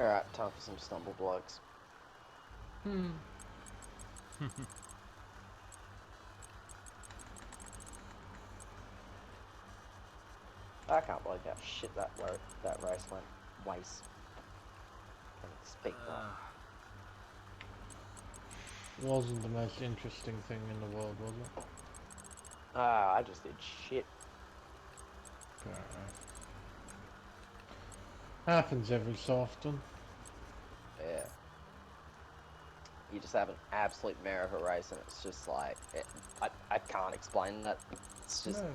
Alright, time for some stumble blokes. I can't believe how shit that race went. Waste. Can't speak that. Wasn't the most interesting thing in the world, was it? Ah, I just did shit. Fair enough. Happens every so often. Yeah. You just have an absolute mare of a race, and it's just like I can't explain that. It's just No.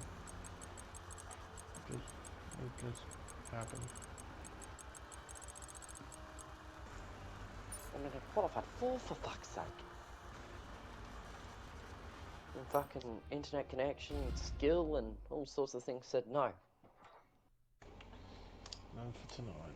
It just happened. I mean, I qualified four for fuck's sake. And fucking internet connection, skill, and all sorts of things said no. None for tonight.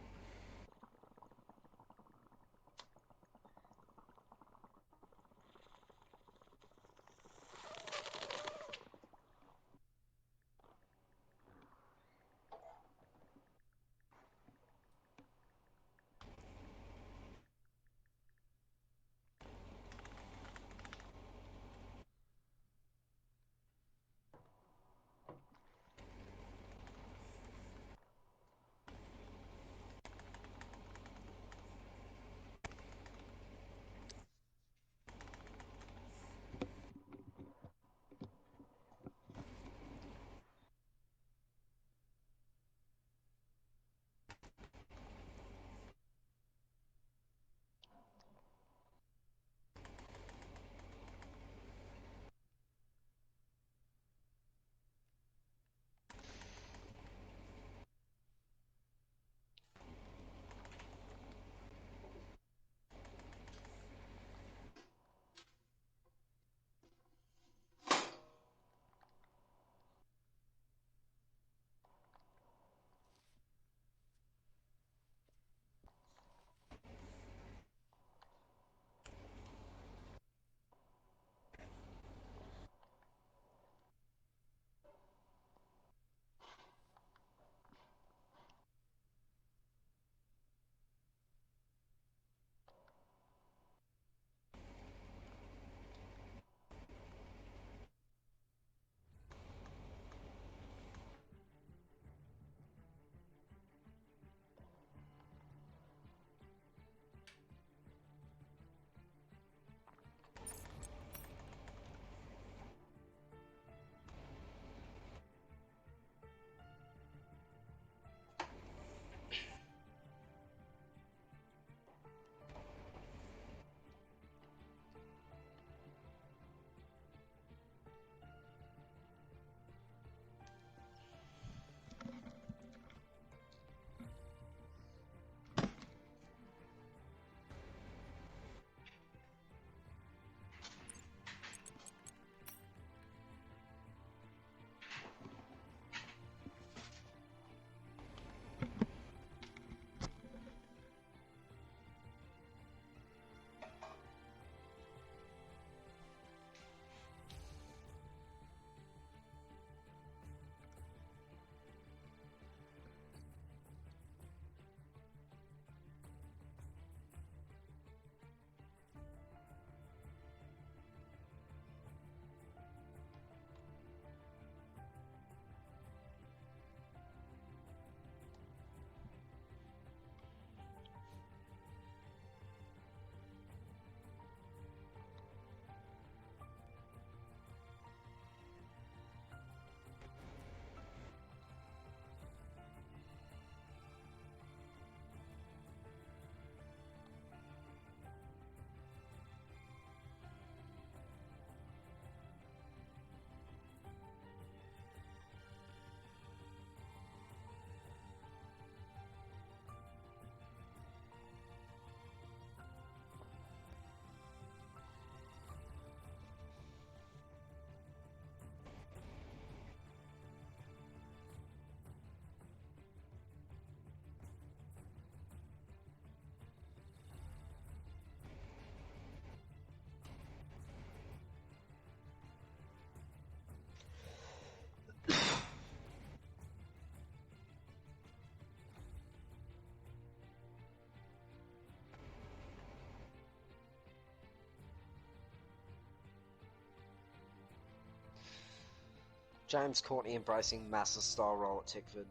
James Courtney embracing Massa style role at Tickford.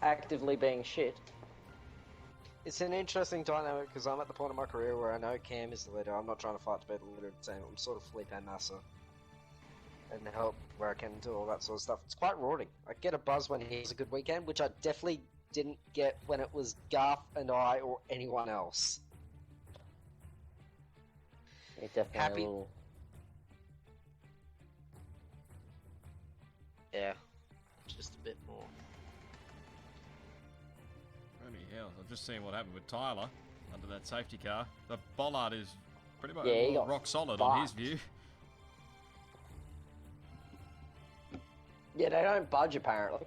Actively being shit. It's an interesting dynamic because I'm at the point of my career where I know Cam is the leader. I'm not trying to fight to be the leader of the team. I'm sort of Felipe Massa. And help where I can do all that sort of stuff. It's quite rewarding. I get a buzz when he has a good weekend, which I definitely didn't get when it was Garth and I or anyone else. It's definitely Happy- a little... Yeah. Just a bit more. Bloody hell, I've just seen what happened with Tyler under that safety car. The bollard is pretty much Yeah, he got rock solid on his fucked. view. Yeah, they don't budge apparently.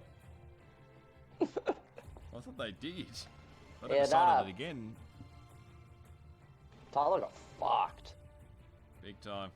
I thought they did. They Yeah, never started nah. it again. Tyler got fucked. Big time.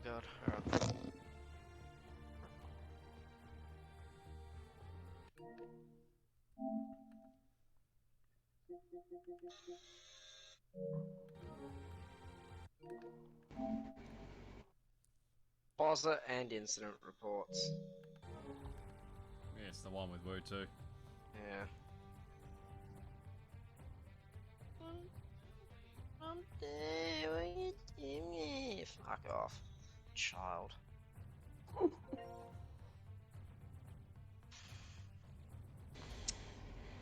god. Alright. Bozza and incident reports. Yeah, it's the one with Woo too. Yeah. Fuck off, child.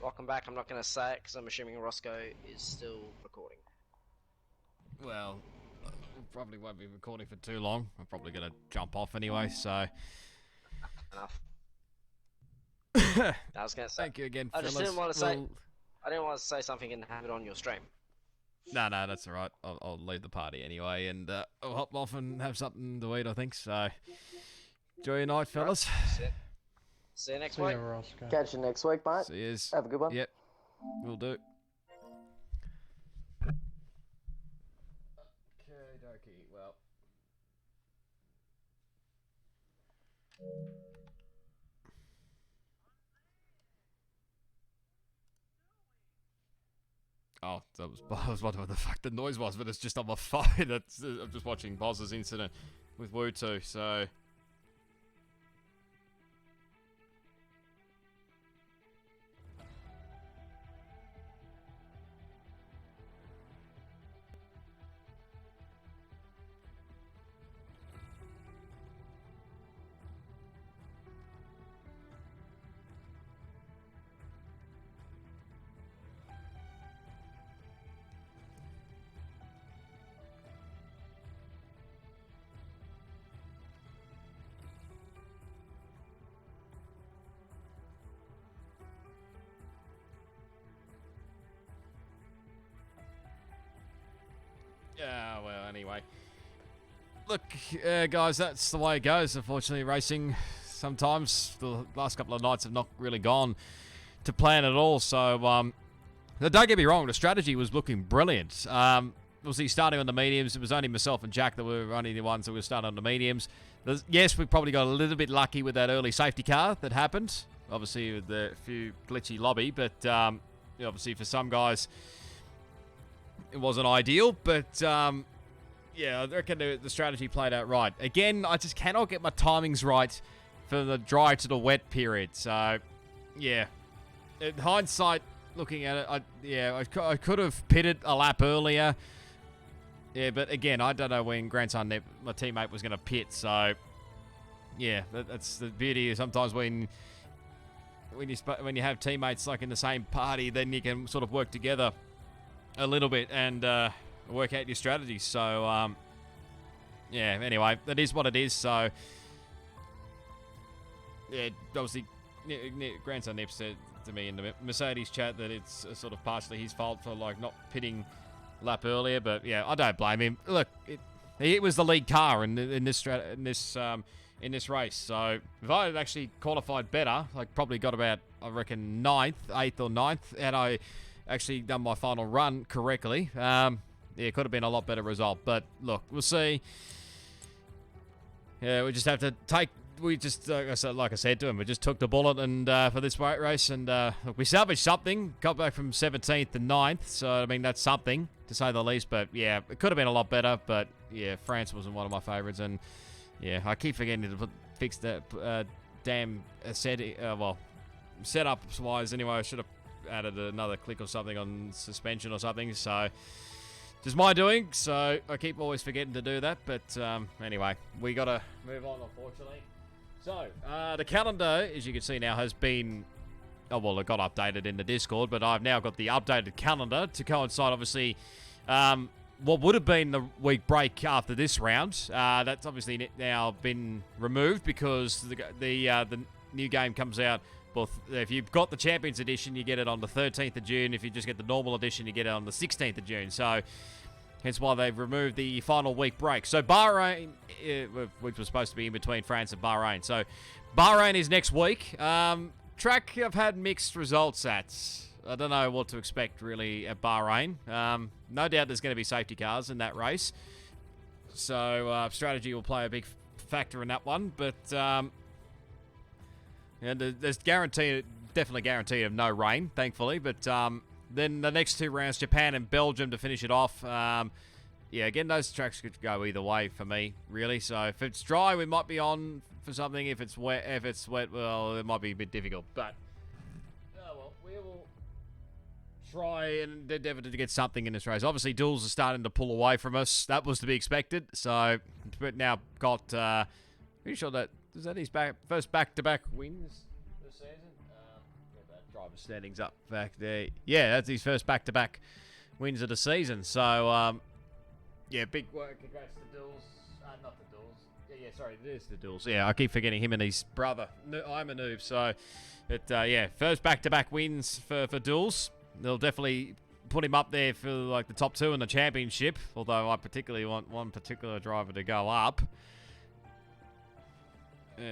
Welcome back. I'm not going to say it because I'm assuming Roscoe is still recording. Well, we probably won't be recording for too long. I'm probably going to jump off anyway, so... Enough. I was going to say. Thank you again, I fellas. just didn't want to say. I didn't want to say something and have it on your stream. No, that's alright. I'll leave the party anyway, and I'll hop off and have something to eat, I think, so... Enjoy your night, fellas. See you next See week. ya, Roscoe. Catch you next week, mate. See yous. Have a good one. Yep, will do. Okay, dokie, well... Oh, I was wondering what the fuck the noise was, but it's just on my phone. I'm just watching Boz's incident with Woo 2, so... Yeah, well, anyway. Look, guys, that's the way it goes. Unfortunately, racing, sometimes the last couple of nights have not really gone to plan at all. So, now don't get me wrong, the strategy was looking brilliant. Obviously, starting on the mediums, it was only myself and Jack that were only the ones that were starting on the mediums. Yes, we probably got a little bit lucky with that early safety car that happened. Obviously, with the few glitchy lobby, but obviously for some guys... it wasn't ideal, but yeah, I reckon the strategy played out right. Again, I just cannot get my timings right for the dry to the wet period. So, yeah, in hindsight, looking at it, I could have pitted a lap earlier. Yeah, but again, I don't know when Grandson, my teammate, was going to pit. So, yeah, that's the beauty. Sometimes when you have teammates like in the same party, then you can sort of work together a little bit and work out your strategies. So, yeah, anyway, that is what it is. So, yeah, obviously, Grandson Nip said to me in the Mercedes chat that it's sort of partially his fault for, like, not pitting lap earlier. But, yeah, I don't blame him. Look, it was the lead car in this race. So, if I had actually qualified better, like, probably got about, I reckon, 8th or 9th, had I actually done my final run correctly, yeah, it could have been a lot better result. But look, we'll see. Yeah, we just have to take. We just, like I said to him, we just took the bullet and for this race, and look, we salvaged something. Got back from 17th to 9th, so I mean that's something to say the least. But yeah, it could have been a lot better. But yeah, France wasn't one of my favourites, and yeah, I keep forgetting to fix that damn setup wise. Anyway, I should have added another click or something on suspension or something, so just my doing, so I keep always forgetting to do that. But anyway, we gotta move on, unfortunately. So the calendar, as you can see now, has been it got updated in the Discord, but I've now got the updated calendar to coincide, obviously, what would have been the week break after this round. That's obviously now been removed because the new game comes out. Well, if you've got the Champions Edition, you get it on the 13th of June. If you just get the normal edition, you get it on the 16th of June. So, hence why they've removed the final week break. So, Bahrain, which was supposed to be in between France and Bahrain. So, Bahrain is next week. Track I've had mixed results at. I don't know what to expect, really, at Bahrain. No doubt there's going to be safety cars in that race. So strategy will play a big factor in that one. But and there's definitely guaranteed of no rain, thankfully. But then the next 2 rounds, Japan and Belgium to finish it off. Yeah, again, those tracks could go either way for me, really. So if it's dry, we might be on for something. If it's wet, well, it might be a bit difficult. But well, we will try and endeavour to get something in this race. Obviously, duels are starting to pull away from us. That was to be expected. So we've now got pretty sure that is that his first back-to-back wins this season. Get that driver standings up back there. Yeah, that's his first back-to-back wins of the season. So yeah, big work. Congrats to Duels. Not the Duels. Yeah, sorry, it is the Duels. Yeah, I keep forgetting him and his brother. I'm a noob. So, yeah, first back-to-back wins for Duels. They'll definitely put him up there for like the top 2 in the championship. Although I particularly want one particular driver to go up.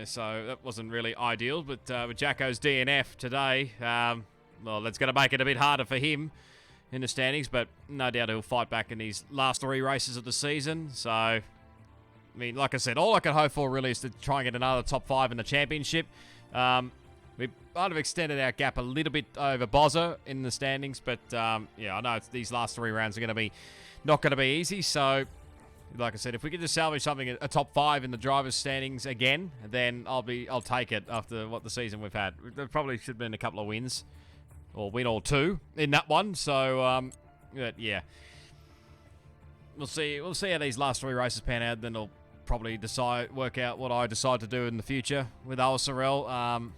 So that wasn't really ideal. But with Jacko's DNF today, well, that's going to make it a bit harder for him in the standings, but no doubt he'll fight back in these last 3 races of the season. So, I mean, like I said, all I can hope for really is to try and get another top 5 in the championship. We might have extended our gap a little bit over Bozza in the standings, but yeah, I know these last 3 rounds are going to be not going to be easy. So, like I said, if we could just salvage something, a top 5 in the drivers' standings again, then I'll take it after what the season we've had. There probably should have been a couple of wins. Or win or 2 in that one. So, yeah. We'll see how these last 3 races pan out. Then I'll probably work out what I decide to do in the future with OSRL.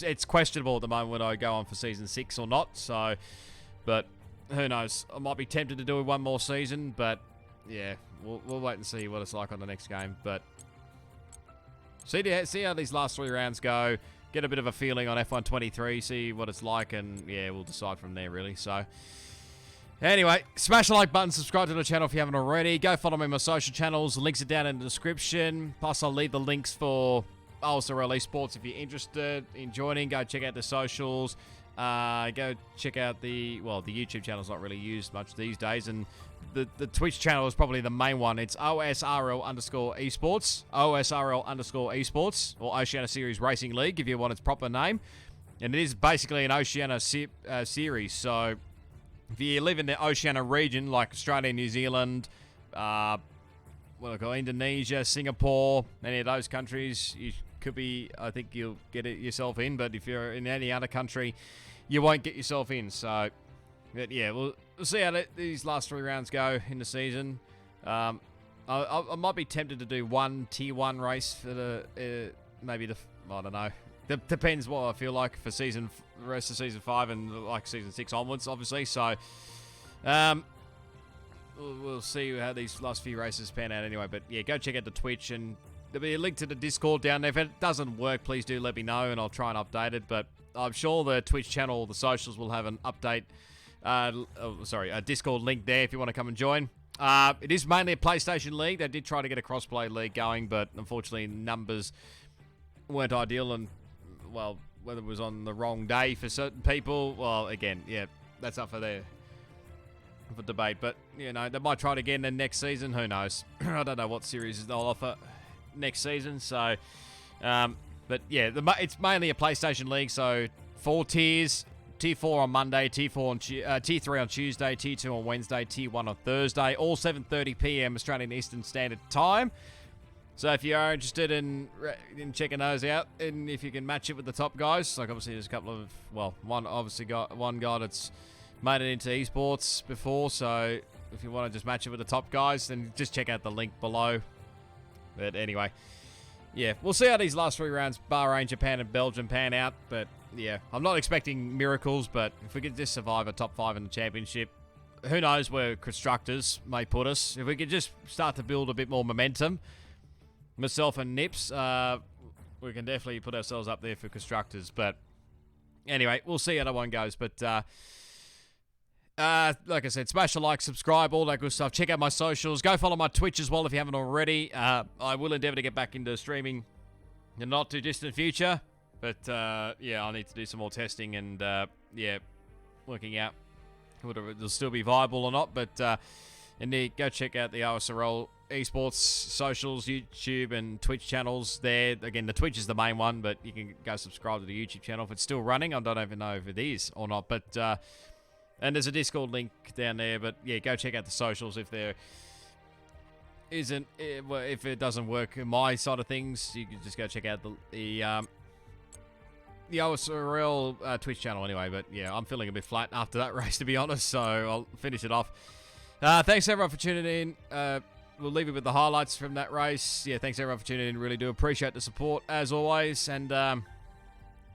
It's questionable at the moment whether I go on for Season 6 or not. So, but who knows? I might be tempted to do 1 more season. But, yeah, we'll wait and see what it's like on the next game. But see how these last 3 rounds go. Get a bit of a feeling on F1 23, see what it's like, and yeah, we'll decide from there, really. So, anyway, smash the like button, subscribe to the channel if you haven't already. Go follow me on my social channels. The links are down in the description. Plus, I'll leave the links for OSRL Esports if you're interested in joining. Go check out the socials. Go check out the YouTube channel's not really used much these days, and the Twitch channel is probably the main one. It's OSRL_Esports, OSRL_Esports, or Oceania Series Racing League, if you want its proper name. And it is basically an Oceania series. So if you live in the Oceania region, like Australia, New Zealand, Indonesia, Singapore, any of those countries, you could be, I think you'll get it yourself in. But if you're in any other country, you won't get yourself in. So, but yeah, we'll see how these last 3 rounds go in the season. I might be tempted to do 1 Tier 1 race for the maybe the I don't know. Depends what I feel like for the rest of Season 5 and like Season 6 onwards, obviously. So, we'll see how these last few races pan out anyway. But yeah, go check out the Twitch, and there'll be a link to the Discord down there. If it doesn't work, please do let me know, and I'll try and update it. But I'm sure the Twitch channel, the socials will have an update. A Discord link there if you want to come and join. It is mainly a PlayStation league. They did try to get a crossplay league going, but unfortunately numbers weren't ideal, and well, whether it was on the wrong day for certain people, well, again, yeah, that's up for debate. But you know, they might try it again then next season. Who knows? I don't know what series they'll offer next season. So, but yeah, it's mainly a PlayStation league. So 4 tiers. Tier 4 on Monday, Tier 3 on Tuesday, Tier 2 on Wednesday, Tier 1 on Thursday, all 7:30 p.m. Australian Eastern Standard Time. So if you are interested in checking those out, and if you can match it with the top guys, like obviously there's a couple of, one guy that's made it into esports before, so if you want to just match it with the top guys, then just check out the link below. But anyway, yeah, we'll see how these last 3 rounds, Bahrain, Japan, and Belgium pan out, but yeah, I'm not expecting miracles, but if we could just survive a top 5 in the championship, who knows where constructors may put us. If we could just start to build a bit more momentum, myself and Nips, we can definitely put ourselves up there for constructors. But anyway, we'll see how that one goes. But like I said, smash the like, subscribe, all that good stuff. Check out my socials. Go follow my Twitch as well if you haven't already. I will endeavour to get back into streaming in the not too distant future. But yeah, I'll need to do some more testing and yeah, working out whether it'll still be viable or not. But indeed, go check out the OSRL Esports socials, YouTube and Twitch channels there. Again, the Twitch is the main one, but you can go subscribe to the YouTube channel if it's still running. I don't even know if it is or not, but and there's a Discord link down there. But yeah, go check out the socials if there isn't, if it doesn't work on my side of things. You can just go check out the OSRL Twitch channel anyway. But yeah, I'm feeling a bit flat after that race, to be honest, so I'll finish it off. Thanks everyone for tuning in. We'll leave it with the highlights from that race. Yeah, thanks everyone for tuning in. Really do appreciate the support as always. And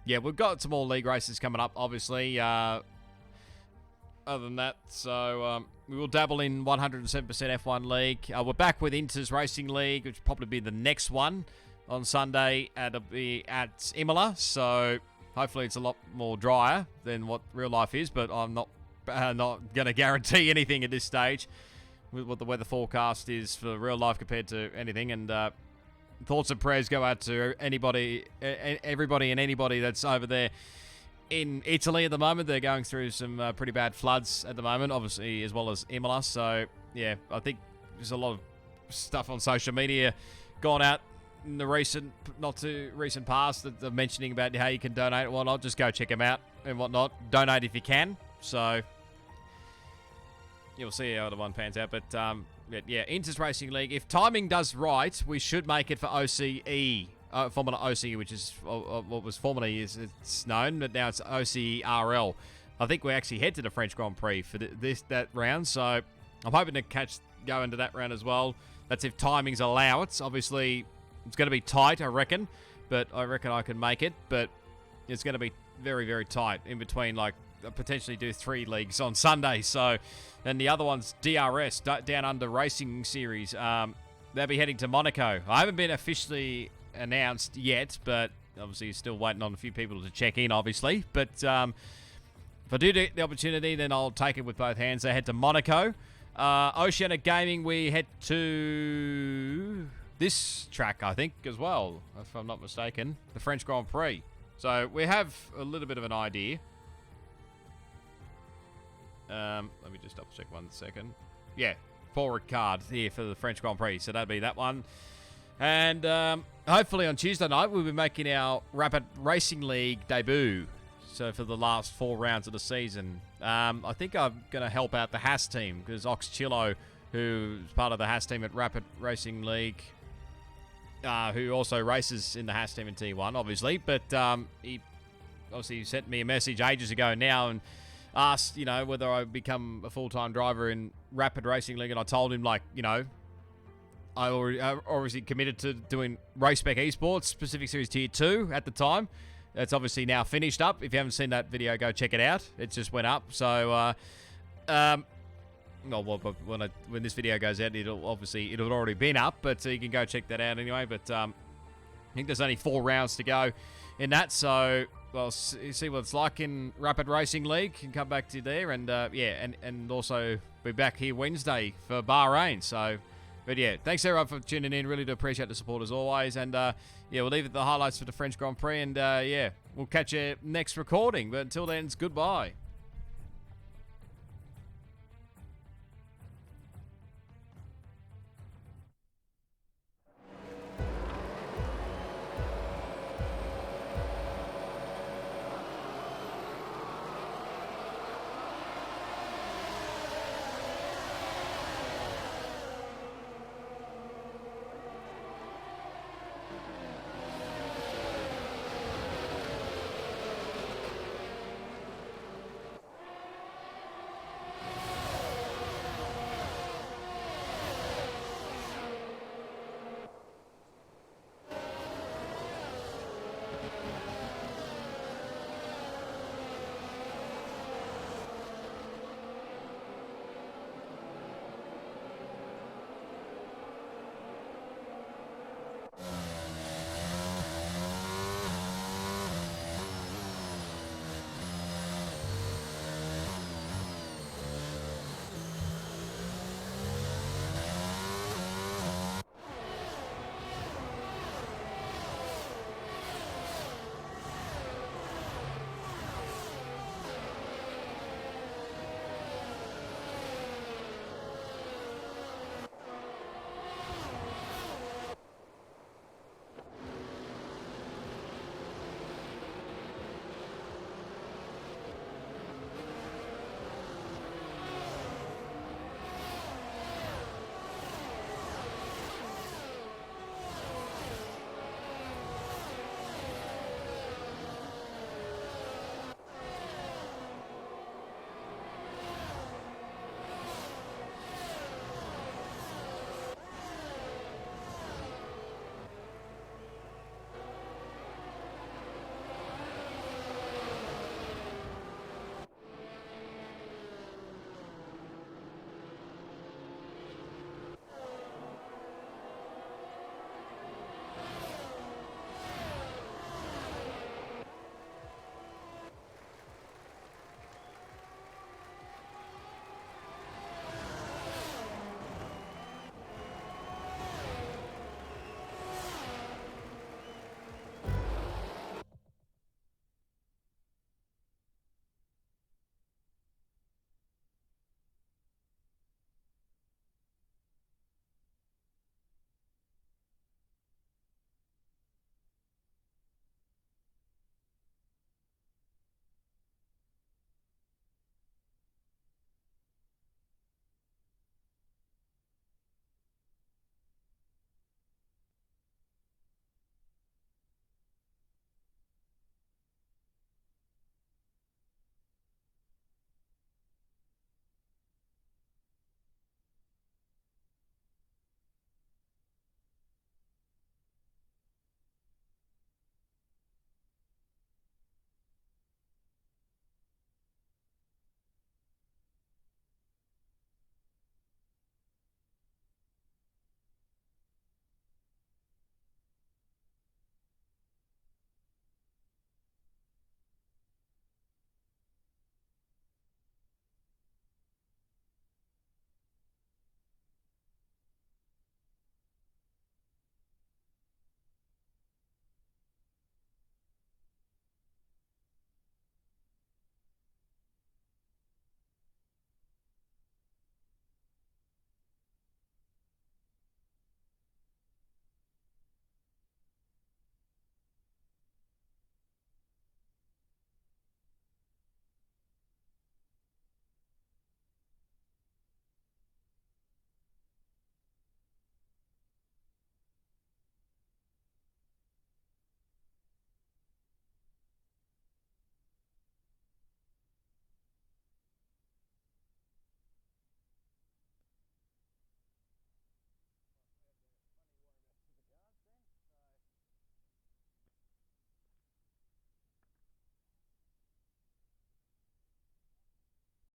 yeah, we've got some more league races coming up, obviously. Other than that, so we will dabble in 107% F1 League. We're back with Inter's Racing League, which will probably be the next one on Sunday. It'll be at Imola, so hopefully it's a lot more drier than what real life is, but I'm not going to guarantee anything at this stage with what the weather forecast is for real life compared to anything. And thoughts and prayers go out to everybody and anybody that's over there in Italy at the moment. They're going through some pretty bad floods at the moment, obviously, as well as Imola. So yeah, I think there's a lot of stuff on social media gone out in the not too recent past that they're mentioning about how you can donate and whatnot. Just go check them out and whatnot. Donate if you can. So you'll see how the one pans out. But yeah, Inter's Racing League. If timing does right, we should make it for OCE, Formula OCE, which is what was formerly it's known, but now it's OCRL. I think we actually head to the French Grand Prix for that round. So I'm hoping to go into that round as well. That's if timings allow it. Obviously, it's going to be tight, I reckon, but I reckon I can make it. But it's going to be very, very tight in between, like, potentially do 3 leagues on Sunday. So, and the other one's DRS, Down Under Racing Series. They'll be heading to Monaco. I haven't been officially announced yet, but obviously still waiting on a few people to check in, obviously. But if I do get the opportunity, then I'll take it with both hands. They head to Monaco. Oceania Gaming, we head to this track, I think, as well, if I'm not mistaken, the French Grand Prix. So we have a little bit of an idea. Let me just double check 1 second. Yeah, forward card here for the French Grand Prix. So that'd be that one. And hopefully on Tuesday night, we'll be making our Rapid Racing League debut. So for the last 4 rounds of the season. I think I'm going to help out the Haas team because Ox Chillo, who's part of the Haas team at Rapid Racing League, who also races in the Haas team in T1, obviously. But he obviously sent me a message ages ago now and asked, you know, whether I become a full-time driver in Rapid Racing League, and I told him, like, you know, I obviously committed to doing RaceSpec Esports Pacific Series Tier 2 at the time. It's obviously now finished up. If you haven't seen that video, go check it out. It just went up. So, when this video goes out, it'll already been up, but you can go check that out anyway. But I think there's only 4 rounds to go in that, so well, see what it's like in Rapid Racing League. Can come back to there, and yeah, and also be back here Wednesday for Bahrain. So, but yeah, thanks everyone for tuning in. Really do appreciate the support as always, and yeah, we'll leave it the highlights for the French Grand Prix, and yeah, we'll catch you next recording. But until then, it's goodbye.